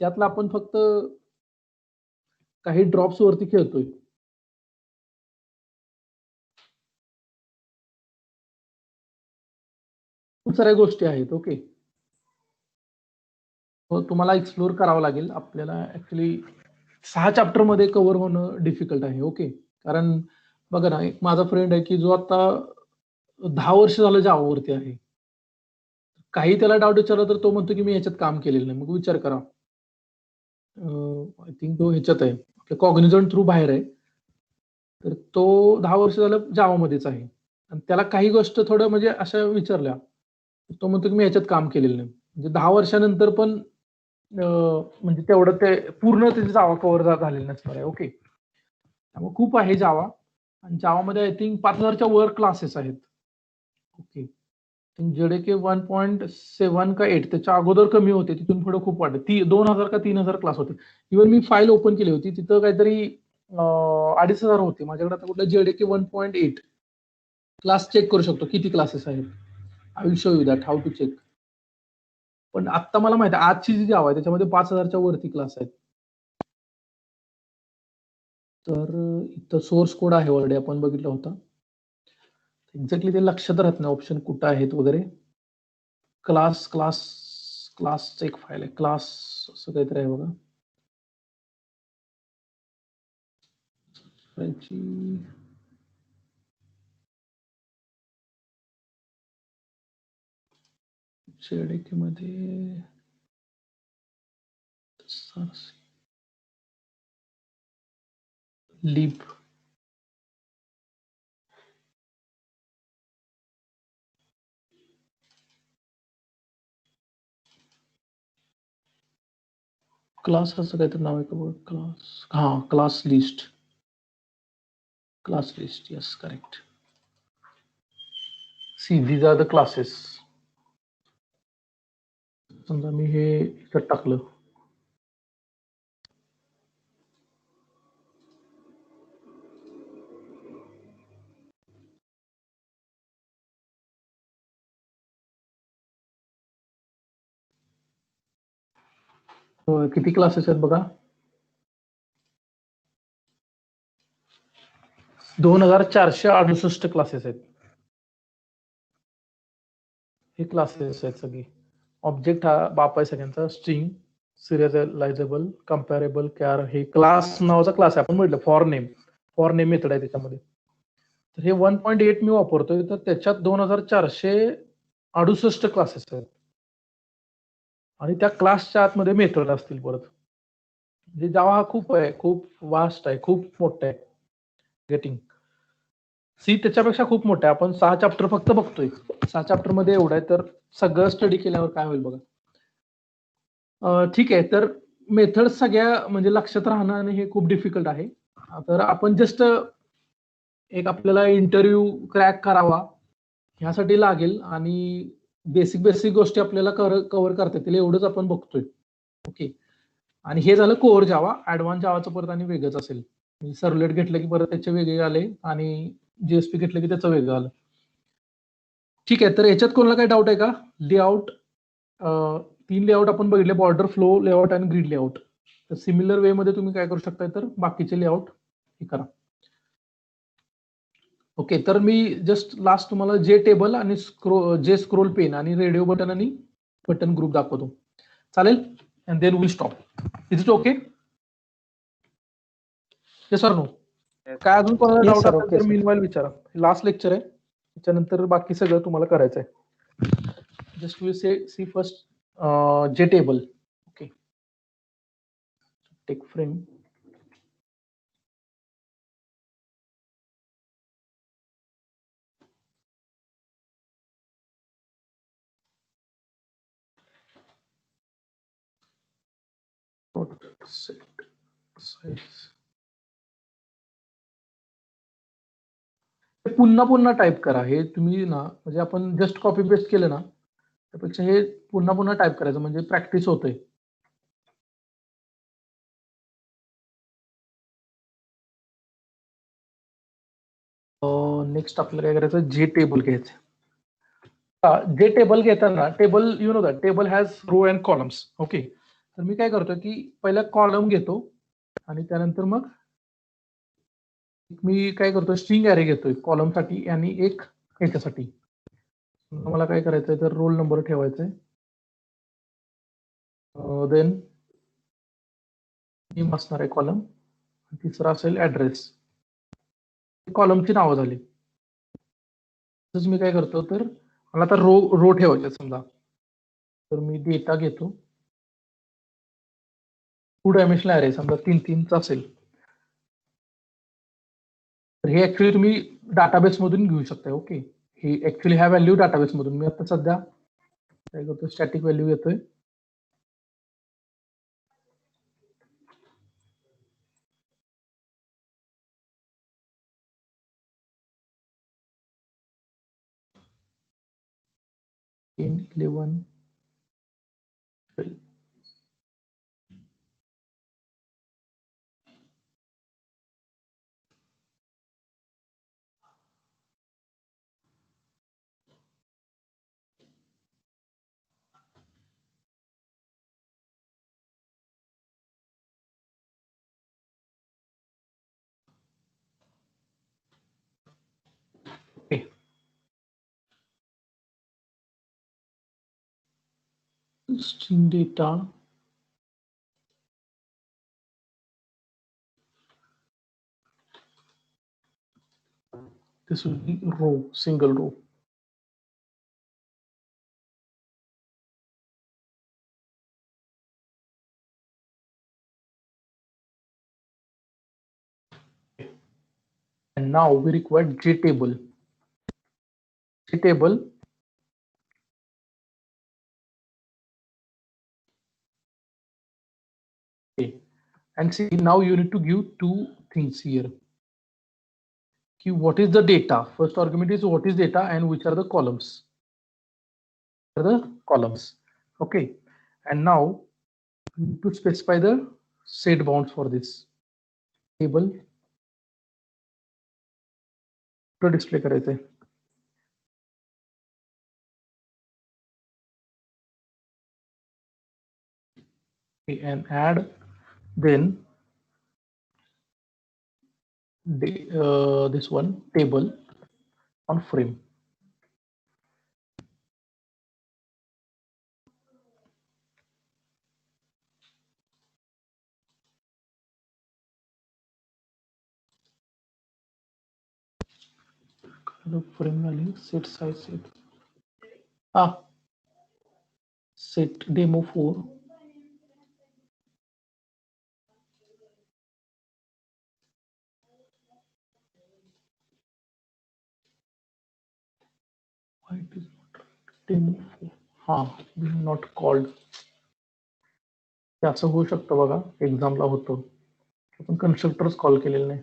त्यातला आपण फक्त काही ड्रॉप्स वरती खेळतोय. खूप साऱ्या गोष्टी आहेत. ओके, तुम्हाला एक्सप्लोर करावं लागेल. आपल्याला ऍक्च्युली 6 चॅप्टर मध्ये कव्हर होणं डिफिकल्ट आहे. ओके, कारण बघा ना, एक माझा फ्रेंड आहे की जो आता 10 वर्ष झालं जावावरती आहे. काही त्याला डाऊट विचारला तर तो म्हणतो की मी याच्यात काम केलेलं नाही. मग विचार करा, आय थिंक तो ह्याच्यात आहे, आपल्या कॉग्निझंट थ्रू बाहेर आहे, तर तो 10 वर्ष झालं जावामध्येच आहे आणि त्याला काही गोष्ट थोडं म्हणजे अशा विचारल्या, तो म्हणतो की मी याच्यात काम केलेलं नाही. म्हणजे 10 वर्षानंतर पण म्हणजे तेवढं ते पूर्ण त्याचे जावा कव्हर झालेलं नसणार आहे. ओके, त्यामुळे खूप आहे जावा, आणि जावामध्ये आय थिंक 5000च्या वर क्लासेस आहेत. ओके, JDK 1.7 का 8 त्याच्या अगोदर कमी होते, तिथून पुढे खूप वाढले, 2000 का 3000 क्लास होते. इव्हन मी फाईल ओपन केली होती, तिथं काहीतरी 2500 होते. माझ्याकडे आता कुठलं JDK 1.8 क्लास चेक करू शकतो किती क्लासेस आहेत. I will show you that how to check. पण आता मला माहिती आहे आजची जी जावा आहे त्याच्यामध्ये 5000च्या वरती क्लास आहेत. तर इथं सोर्स कोड आहे ऑलरेडी, आपण बघितलं होता. एक्झॅक्टली ते लक्षात राहत नाही ऑप्शन कुठं आहेत वगैरे. क्लास एक फाईल आहे, क्लास असं काहीतरी आहे बघा. जेडीके मध्ये लीप क्लास असं काहीतरी नाव आहे का बघ क्लास हा class list yes correct see these are the classes समजा मी हे इथं टाकलं किती क्लासेस आहेत बघा 2468 क्लासेस आहेत हे क्लासेस आहेत सगळे ऑब्जेक्ट हा बाप आहे सगळ्यांचा स्ट्रिंग सिरियलायझेबल कंपॅरेबल कॅर हे क्लास नावाचा क्लास आहे आपण म्हटलं फॉर नेम मेथड आहे त्याच्यामध्ये तर हे 1.8 मी वापरतोय तर त्याच्यात 2468 क्लासेस आहेत आणि त्या क्लासच्या आतमध्ये मेथड असतील परत म्हणजे जावा हा खूप आहे खूप वास्ट आहे खूप मोठा आहे गेटिंग सी त्याच्यापेक्षा खूप मोठा आहे आपण 6 चॅप्टर फक्त बघतोय 6 चॅप्टर मध्ये एवढं आहे तर सगळं स्टडी केल्यावर काय होईल बघा ठीक आहे तर मेथड सगळ्या म्हणजे लक्षात राहणं आणि हे खूप डिफिकल्ट आहे तर आपण जस्ट एक आपल्याला इंटरव्ह्यू क्रॅक करावा ह्यासाठी लागेल आणि बेसिक गोष्टी आपल्याला कव्हर करता येतील एवढंच आपण बघतोय ओके आणि हे झालं कोर जावा ऍडव्हान्स जावाचं परत आणि वेगळंच असेल सर्वलेट घेतलं की परत त्याचे वेगळे आले आणि जीएसपी घेतलं की त्याचं वेगळं आलं ठीक आहे तर याच्यात कोणाला काही डाऊट आहे का लेआउट 3 लेआउट आपण बघितले बॉर्डर फ्लो लेआउट आणि ग्रिड लेआउट तर सिमिलर वे मध्ये तुम्ही काय करू शकता तर बाकीचे लेआउट हे करा ओके तर मी जस्ट लास्ट तुम्हाला जे टेबल आणि जे स्क्रोल पेन आणि रेडिओ बटन आणि बटन ग्रुप दाखवतो चालेल and then will stop is it okay sir no काय अजून कोणाला Yes, डाऊट sir. असेल Okay, तर sir. मीनवाईल विचारा लास्ट लेक्चर आहे त्याच्यानंतर बाकी सगळं तुम्हाला करायचं आहे जस्ट विल सी फर्स्ट जे table okay take frame set size पुन्हा टाईप करा हे तुम्ही ना म्हणजे आपण जस्ट कॉपी पेस्ट केलं ना त्यापेक्षा हे पुन्हा टाईप करायचं म्हणजे प्रॅक्टिस होते नेक्स्ट आपल्याला काय करायचं जे टेबल घ्यायचं जे टेबल घेताना table you know that table has row and columns okay तर मी काय करतो की पहिला कॉलम घेतो आणि त्यानंतर मग मी काय करतो स्ट्रिंग ॲरे घेतोय कॉलम साठी आणि एक ह्याच्यासाठी मला काय करायचंय तर रोल नंबर ठेवायचा देन नेम असणार आहे कॉलम तिसरा असेल ऍड्रेस कॉलमची नावं झाली तसंच मी काय करतो तर मला आता रो ठेवायचे समजा तर मी डेटा घेतो 2 डायमेन्शनल ॲरे समजा 3-3चा असेल तर हे ऍक्च्युली तुम्ही डाटाबेस मधून घेऊ शकता ओके हे ऍक्च्युली ह्या व्हॅल्यू डाटाबेस मधून मी आता सध्या काय करतो स्टॅटिक व्हॅल्यू येतोय in 11 12 okay string data this will be row single row And now we require JTable. JTable. Okay. And see, now you need to give two things here. Okay, what is the data? First argument is what is data and which are the columns. Okay. And now you need to specify the set bounds for this table. To display करायचं आहे. Okay, and add then this one table on frame. Frame value set size set set demo 4. Why it is not demo 4? Not called. असं होऊ शकतं बघा, एक्झामला होतं आपण constructors call केलेलं नाही.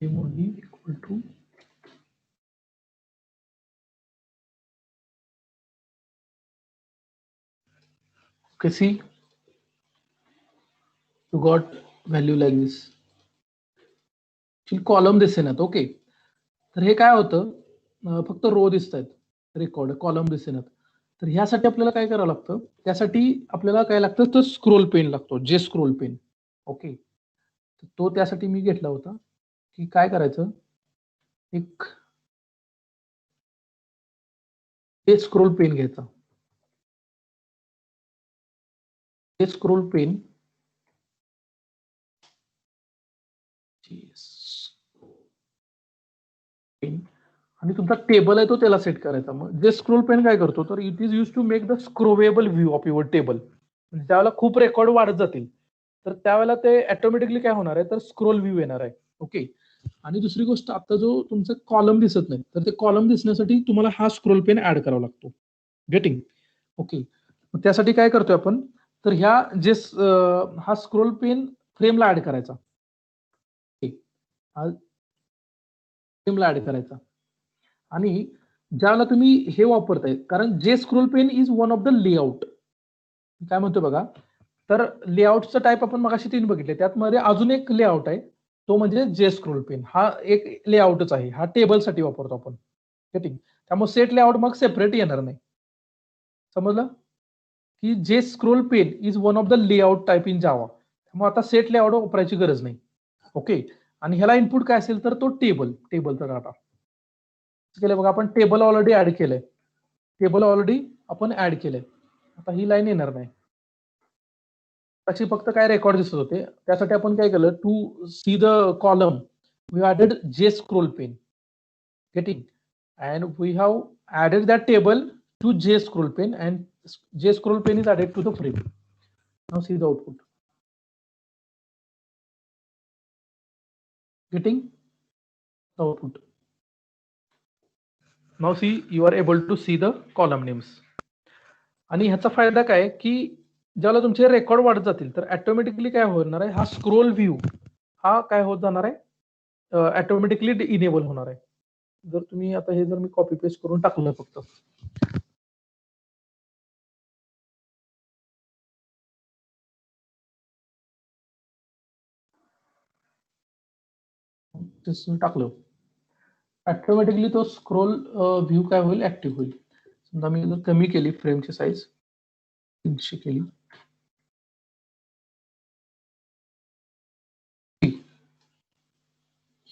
demo d equal to okay, see you got value like this. Column दिसेनात. Okay, तर हे काय होतं, फक्त रो दिसत आहेत रेकॉर्ड, कॉलम दिसेनात. तर ह्यासाठी आपल्याला काय करावं लागतं, त्यासाठी आपल्याला काय लागतं तर स्क्रोल पेन लागतो, जे स्क्रोल पेन. ओके, तो त्यासाठी मी घेतला होता की काय करायचं, एक हे स्क्रोल पेन घ्यायचा. हे स्क्रोल पेन आणि तुमचा टेबल आहे तो त्याला सेट करायचा. मग जे स्क्रोल पेन काय करतो, तर it is use to make the scrollable view of your table. म्हणजे त्यावेळेला खूप रेकॉर्ड वाढत जातील तर त्यावेळेला ते ऑटोमॅटिकली काय होणार आहे, तर स्क्रोल व्ह्यू येणार आहे. ओके, आणि दुसरी गोष्ट, आता जो तुमचा कॉलम दिसत नाही तर ते कॉलम दिसण्यासाठी तुम्हाला हा स्क्रोल पेन ऍड करावा लागतो. गेटिंग? ओके, मग त्यासाठी काय करतोय आपण, तर ह्या जे हा स्क्रोल पेन फ्रेमला ऍड करायचा. फ्रेमला ऍड करायचा. आणि ज्याला तुम्ही हे वापरताय, कारण जे scroll pane is one of the layout. काय म्हणतो बघा, तर लेआउटचं टाईप आपण मगाशी 3 बघितले, त्यात मध्ये अजून एक लेआउट आहे, तो म्हणजे जे स्क्रोल पेन. हा एक लेआउटच आहे, हा टेबलसाठी वापरतो आपण. ठीक, त्यामुळे सेट लेआउट मग सेपरेट येणार नाही. समजलं की जे scroll pane is one of the layout type in Java. त्यामुळे आता सेट लेआउट वापरायची गरज नाही. ओके, आणि ह्याला इनपुट काय असेल तर तो टेबलचा डाटा केलं बघा. आपण टेबल ऑलरेडी ऍड केलंय, आपण ऍड केलंय. आता ही लाईन येणार नाही, त्याची फक्त काय रेकॉर्ड दिसत होते. त्यासाठी आपण काय केलं, to see the column we added जे scroll pane. Getting? And we have added that table to जे स्क्रोल पेन अँड जे scroll pane is added to the frame. Now see the output. Getting the output. Now see, you are able to see the column names. आणि ह्याचा फायदा काय की ज्याला तुमचे record वाढत जातील तर ऑटोमॅटिकली काय होणार आहे, हा स्क्रोल व्ह्यू हा काय होत जाणार आहे, ऑटोमॅटिकली इनेबल होणार आहे. जर तुम्ही आता हे जर मी कॉपी पेस्ट करून टाकलं फक्त, टाकलं, ऑटोमॅटिकली तो स्क्रोल व्ह्यू काय होईल, ऍक्टिव्ह होईल. समजा मी जर कमी केली फ्रेमची साईज 300 केली,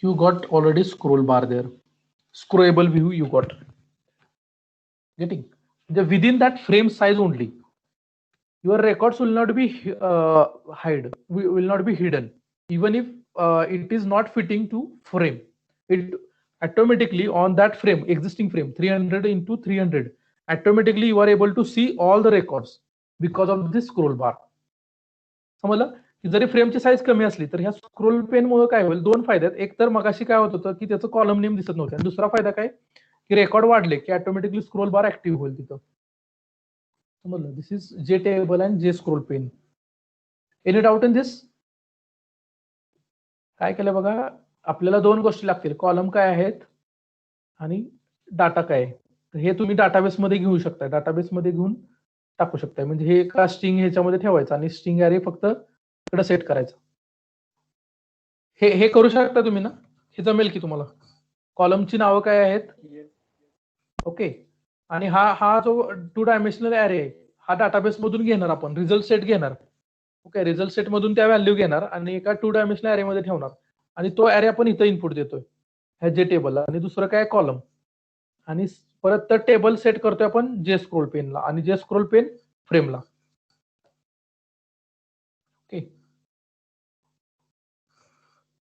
you got already scroll bar there, scrollable view you got. Getting? Within that frame size only, your records will not be will not be hidden. Even if it is not fitting to frame, it automatically on that frame, existing frame 300 into 300 automatically you are able to see all the records because of this scroll bar. समजलं की जरी फ्रेमची size कमी असली तर ह्या scroll pen मुळे काय होईल, दोन फायदे आहेत. एक तर मगाशी काय होत होतं की त्याचं कॉलम नेम दिसत नव्हतं, आणि दुसरा फायदा काय की रेकॉर्ड वाढले की ऑटोमॅटिकली स्क्रोल बार ऍक्टिव्ह होईल तिथं. समजलं. दिस इज जे टेबल अँड जे scroll pane. Any doubt in this? काय केलं बघा, आपल्याला दोन गोष्टी लागतील, कॉलम काय आहेत आणि डाटा काय आहे. तर हे तुम्ही डाटाबेस मध्ये घेऊ शकता, डाटाबेस मध्ये घेऊन टाकू शकता. म्हणजे हे एका स्ट्रिंग ह्याच्यामध्ये ठेवायचं आणि स्ट्रिंग अरे फक्त इकडे सेट करायचं. हे करू शकता तुम्ही ना, हे जमेल की तुम्हाला. कॉलमची नावं काय आहेत, ओके. आणि हा जो 2 डायमेन्शनल ऍरे आहे हा डाटाबेस मधून घेणार आपण, रिझल्ट सेट घेणार. ओके, रिझल्ट सेट मधून त्या व्हॅल्यू घेणार आणि एका 2 डायमेन्शनल ऍरे मध्ये ठेवणार, आणि तो ऍरे आपण इथं इनपुट देतोय ह्या जे टेबलला, आणि दुसरं काय कॉलम, आणि परत तर टेबल सेट करतोय आपण जे स्क्रोल पेनला, आणि जे स्क्रोल पेन फ्रेमला. ओके,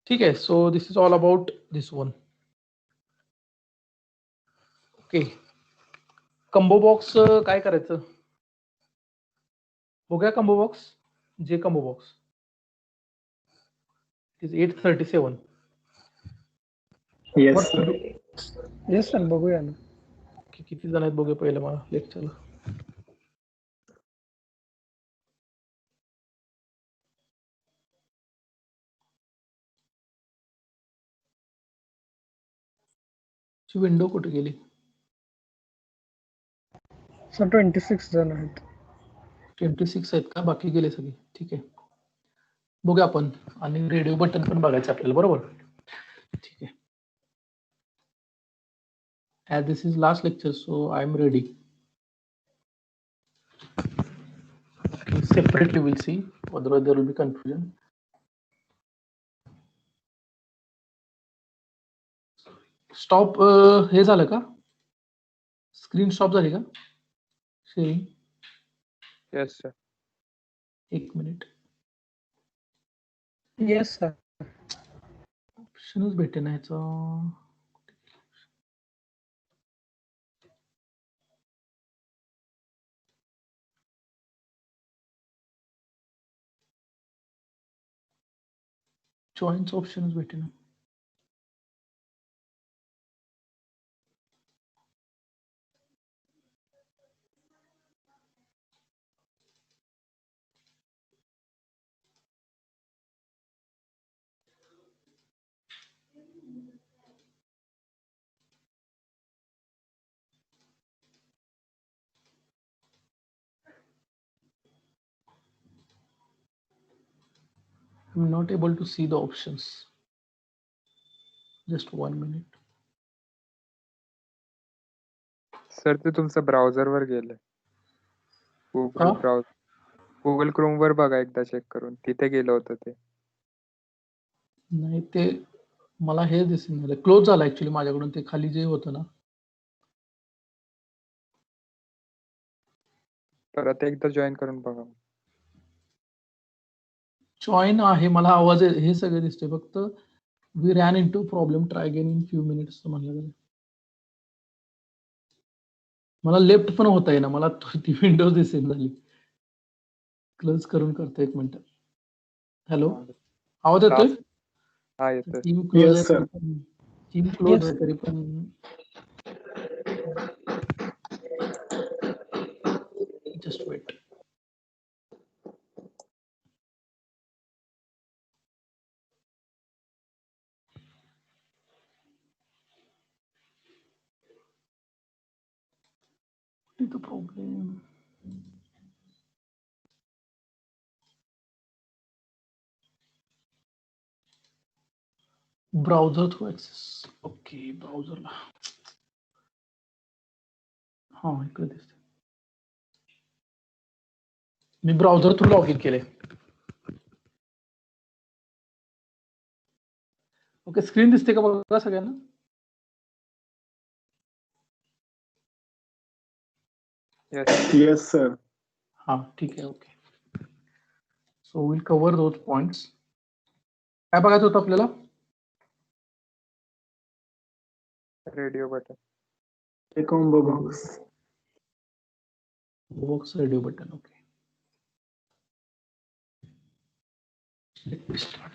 ठीक आहे. So this is all about this one. Okay, combo box काय करायचं बघूया. Combo box, J combo box is 837. Yes What sir. to do? Yes sir, बघूया ना. किती जण आहेत बघूया पहिलं मला लेक्चरला. विंडो कुठे गेली? सर 26 जण आहेत. 26 आहेत का? बाकी गेले सगळे? ठीक आहे, बघूया आपण. आणि रेडिओ बटन पण बघायचं आपल्याला, बरोबर. ठीक आहे. As this is last lecture, so I am ready. Okay, separately we'll see, otherwise there will be confusion. Stop हे झालं का? स्क्रीन स्टॉप झाली का शेअरिंग? Yes sir. एक मिनिट, येस सर. ऑप्शनच भेटे ना ह्याचा. जॉईन्स ऑप्शनच भेटे ना. I'm not able to see the options. Just 1 minute. Sir ते तुमचं ब्राउझर वर गेलंय. गुगल हा? ब्राउझर, गुगल क्रोम वर बघा एकदा चेक करून, तिथे गेलं होतं ते. नाही, ते मला हे दिसून झालं, क्लोज झालं ऍक्च्युली माझ्याकडून. ते खाली जे होतं ना, परत एकदा जॉईन करून बघा. जॉईन आहे, मला आवाज हे सगळं दिसतंय, फक्त we ran into problem, try again in few minutes म्हणलं गेलं. मला लेफ्ट पण होता येईना, मला ती विंडोज दिसेल झाली. क्लोज करून करतो, एक मिनिट. हॅलो, आवाज येतोय? हा येतोय. टीम क्लोज Yes, आहे sir. तरी पण, टीम क्लोज Yes. आहे तरी पण. Just wait. What is the problem? Browser through access. Okay, ब्राउझरला. हा, इकडे दिसते. मी ब्राउझर थ्रू लॉग इन केले. ओके, स्क्रीन दिसते का बघा सगळ्यांना? येस. Yes, sir. हा, ठीक आहे. Okay, so will cover those points. काय बघायचं होतं आपल्याला? Radio button. A combo box. Box radio button. Okay. Let me start.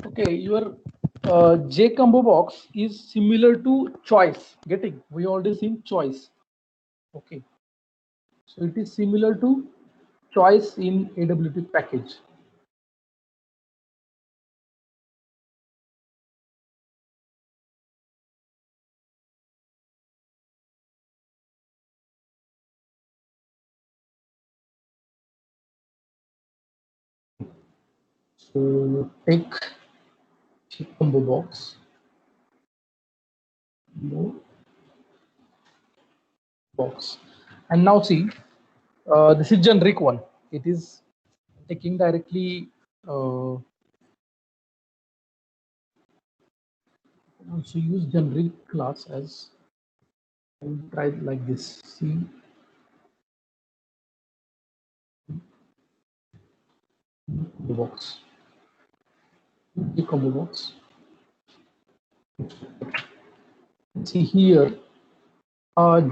Okay, your J combo box is similar to choice. Getting? We already seen choice. Okay. So it is similar to choice in AWT package. So take J combo box. No box. And now see, this is generic one. It is taking directly also use generic class as I will try it like this. See the box. The combo box. See here,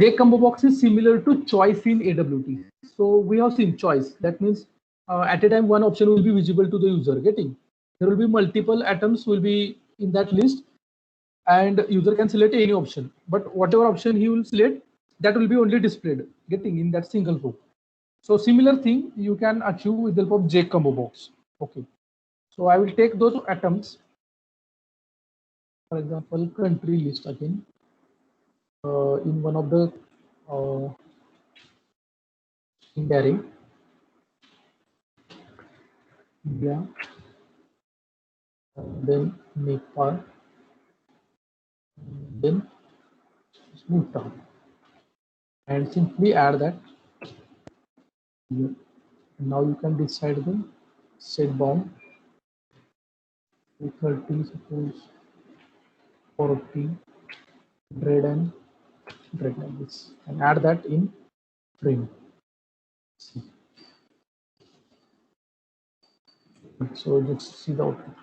J combo box is similar to choice in AWT. So we have seen choice. That means at a time one option will be visible to the user. Getting? There will be multiple atoms will be in that list, and user can select any option. But whatever option he will select, that will be only displayed. Getting in that single row. So similar thing you can achieve with the help of J combo box. Okay. So I will take those atoms. For example, country list again. In one of the array, India, then Nepal, then Bhutan, and simply add that here. Now you can decide the set bound to 30, suppose 40, 100 and 100 like this, and add that in frame. See. So just see the output.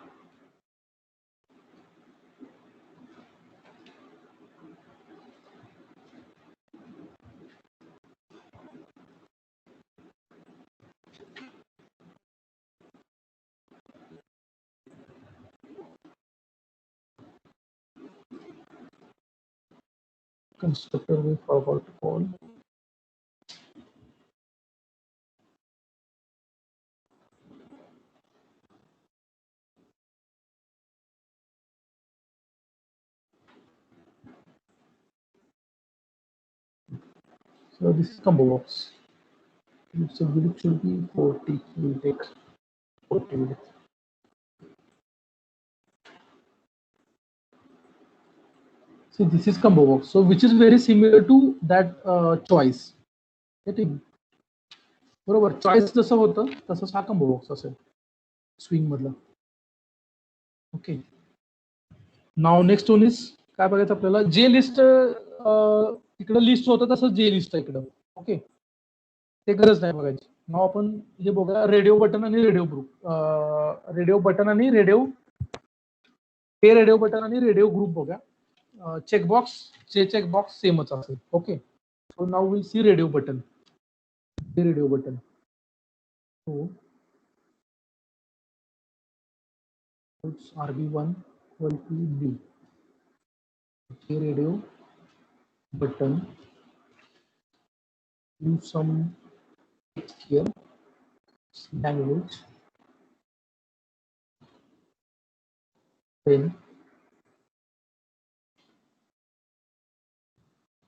Constructor we forgot to call. So this is combo box. So it should be 40. We'll take 40 minutes. See, this is combo box. So which is very similar to that choice. Getting? बरोबर choice जसं होतं तसंच हा combo box असेल swing मधला. Okay. Now next one is काय बघायचं आपल्याला जे लिस्ट तिकडं लिस्ट होतं तसं जे लिस्ट आहे इकडं. ओके. ते गरज नाही बघायची. नाव आपण हे बघा रेडिओ बटन आणि रेडिओ ग्रुप रेडिओ बटन आणि रेडिओ ते रेडिओ बटन आणि रेडिओ ग्रुप बघा. चेकबॉक्स जे चेकबॉक्स सेमच असेल. Okay. So now will see radio button. ते radio button. So it's RB1 equal to B. Okay, radio button. Use some text here. Language. Then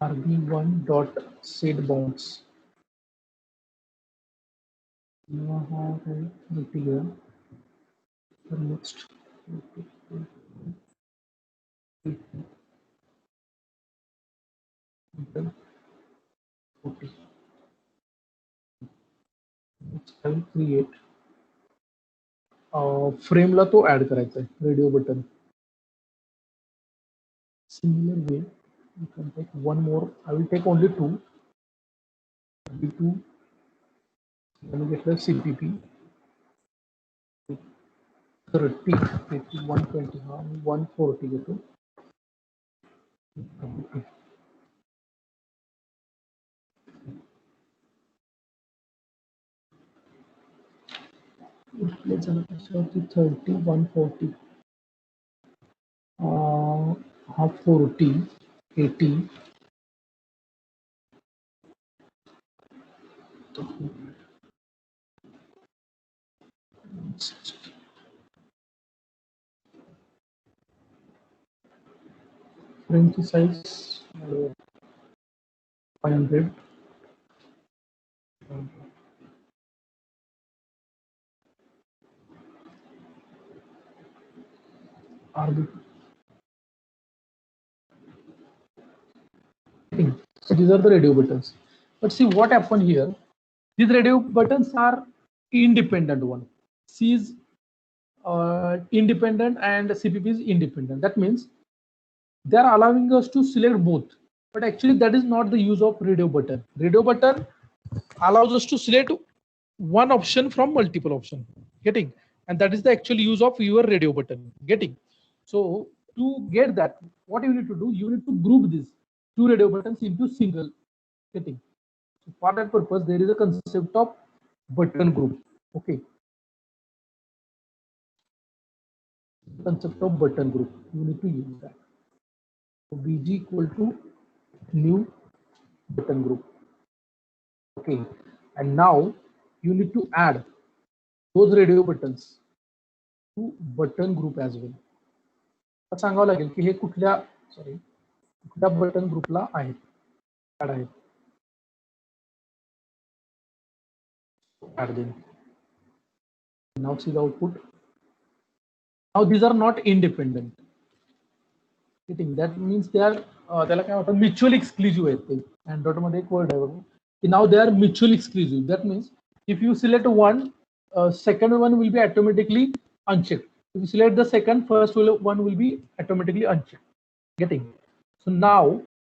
RB1 dot set bounds. You have a here. Next. Okay. Next I will create फ्रेमला तो add करायचा आहे radio button. Similar way, you can take one more. I will take only two. RB2 Then we get the CPP 30, 50, 120, 140 gitu. Let's say 30, 140, half 40, 80. French size 500. RB. So these are the radio buttons. But see what happened here. These radio buttons are independent one. C is independent and CPP is independent. That means they are allowing us to select both. But actually that is not the use of radio button. Radio button allows us to select one option from multiple option. Getting? And that is the actual use of your radio button. Getting? So to get that, what you need to do, you need to group these two radio buttons into single. Getting? So for that purpose, there is a concept of button group. Okay. Concept of button group. You need to use that. So BG equal to new button group. Okay. And now you need to add those radio buttons to button group as well. आता सांगावं लागेल की हे कुठल्या button ग्रुपला आहेत, add आहेत. Add them. Now see the output. Now these are not independent. That means they are त्याला काय म्हणतात mutually exclusive आहेत ते. Android मध्ये एक वर्ड आहे बघा की now they are mutually exclusive. That means if you select one, second one will be automatically unchecked. If you select the second, first one will be automatically unchecked. Getting? So now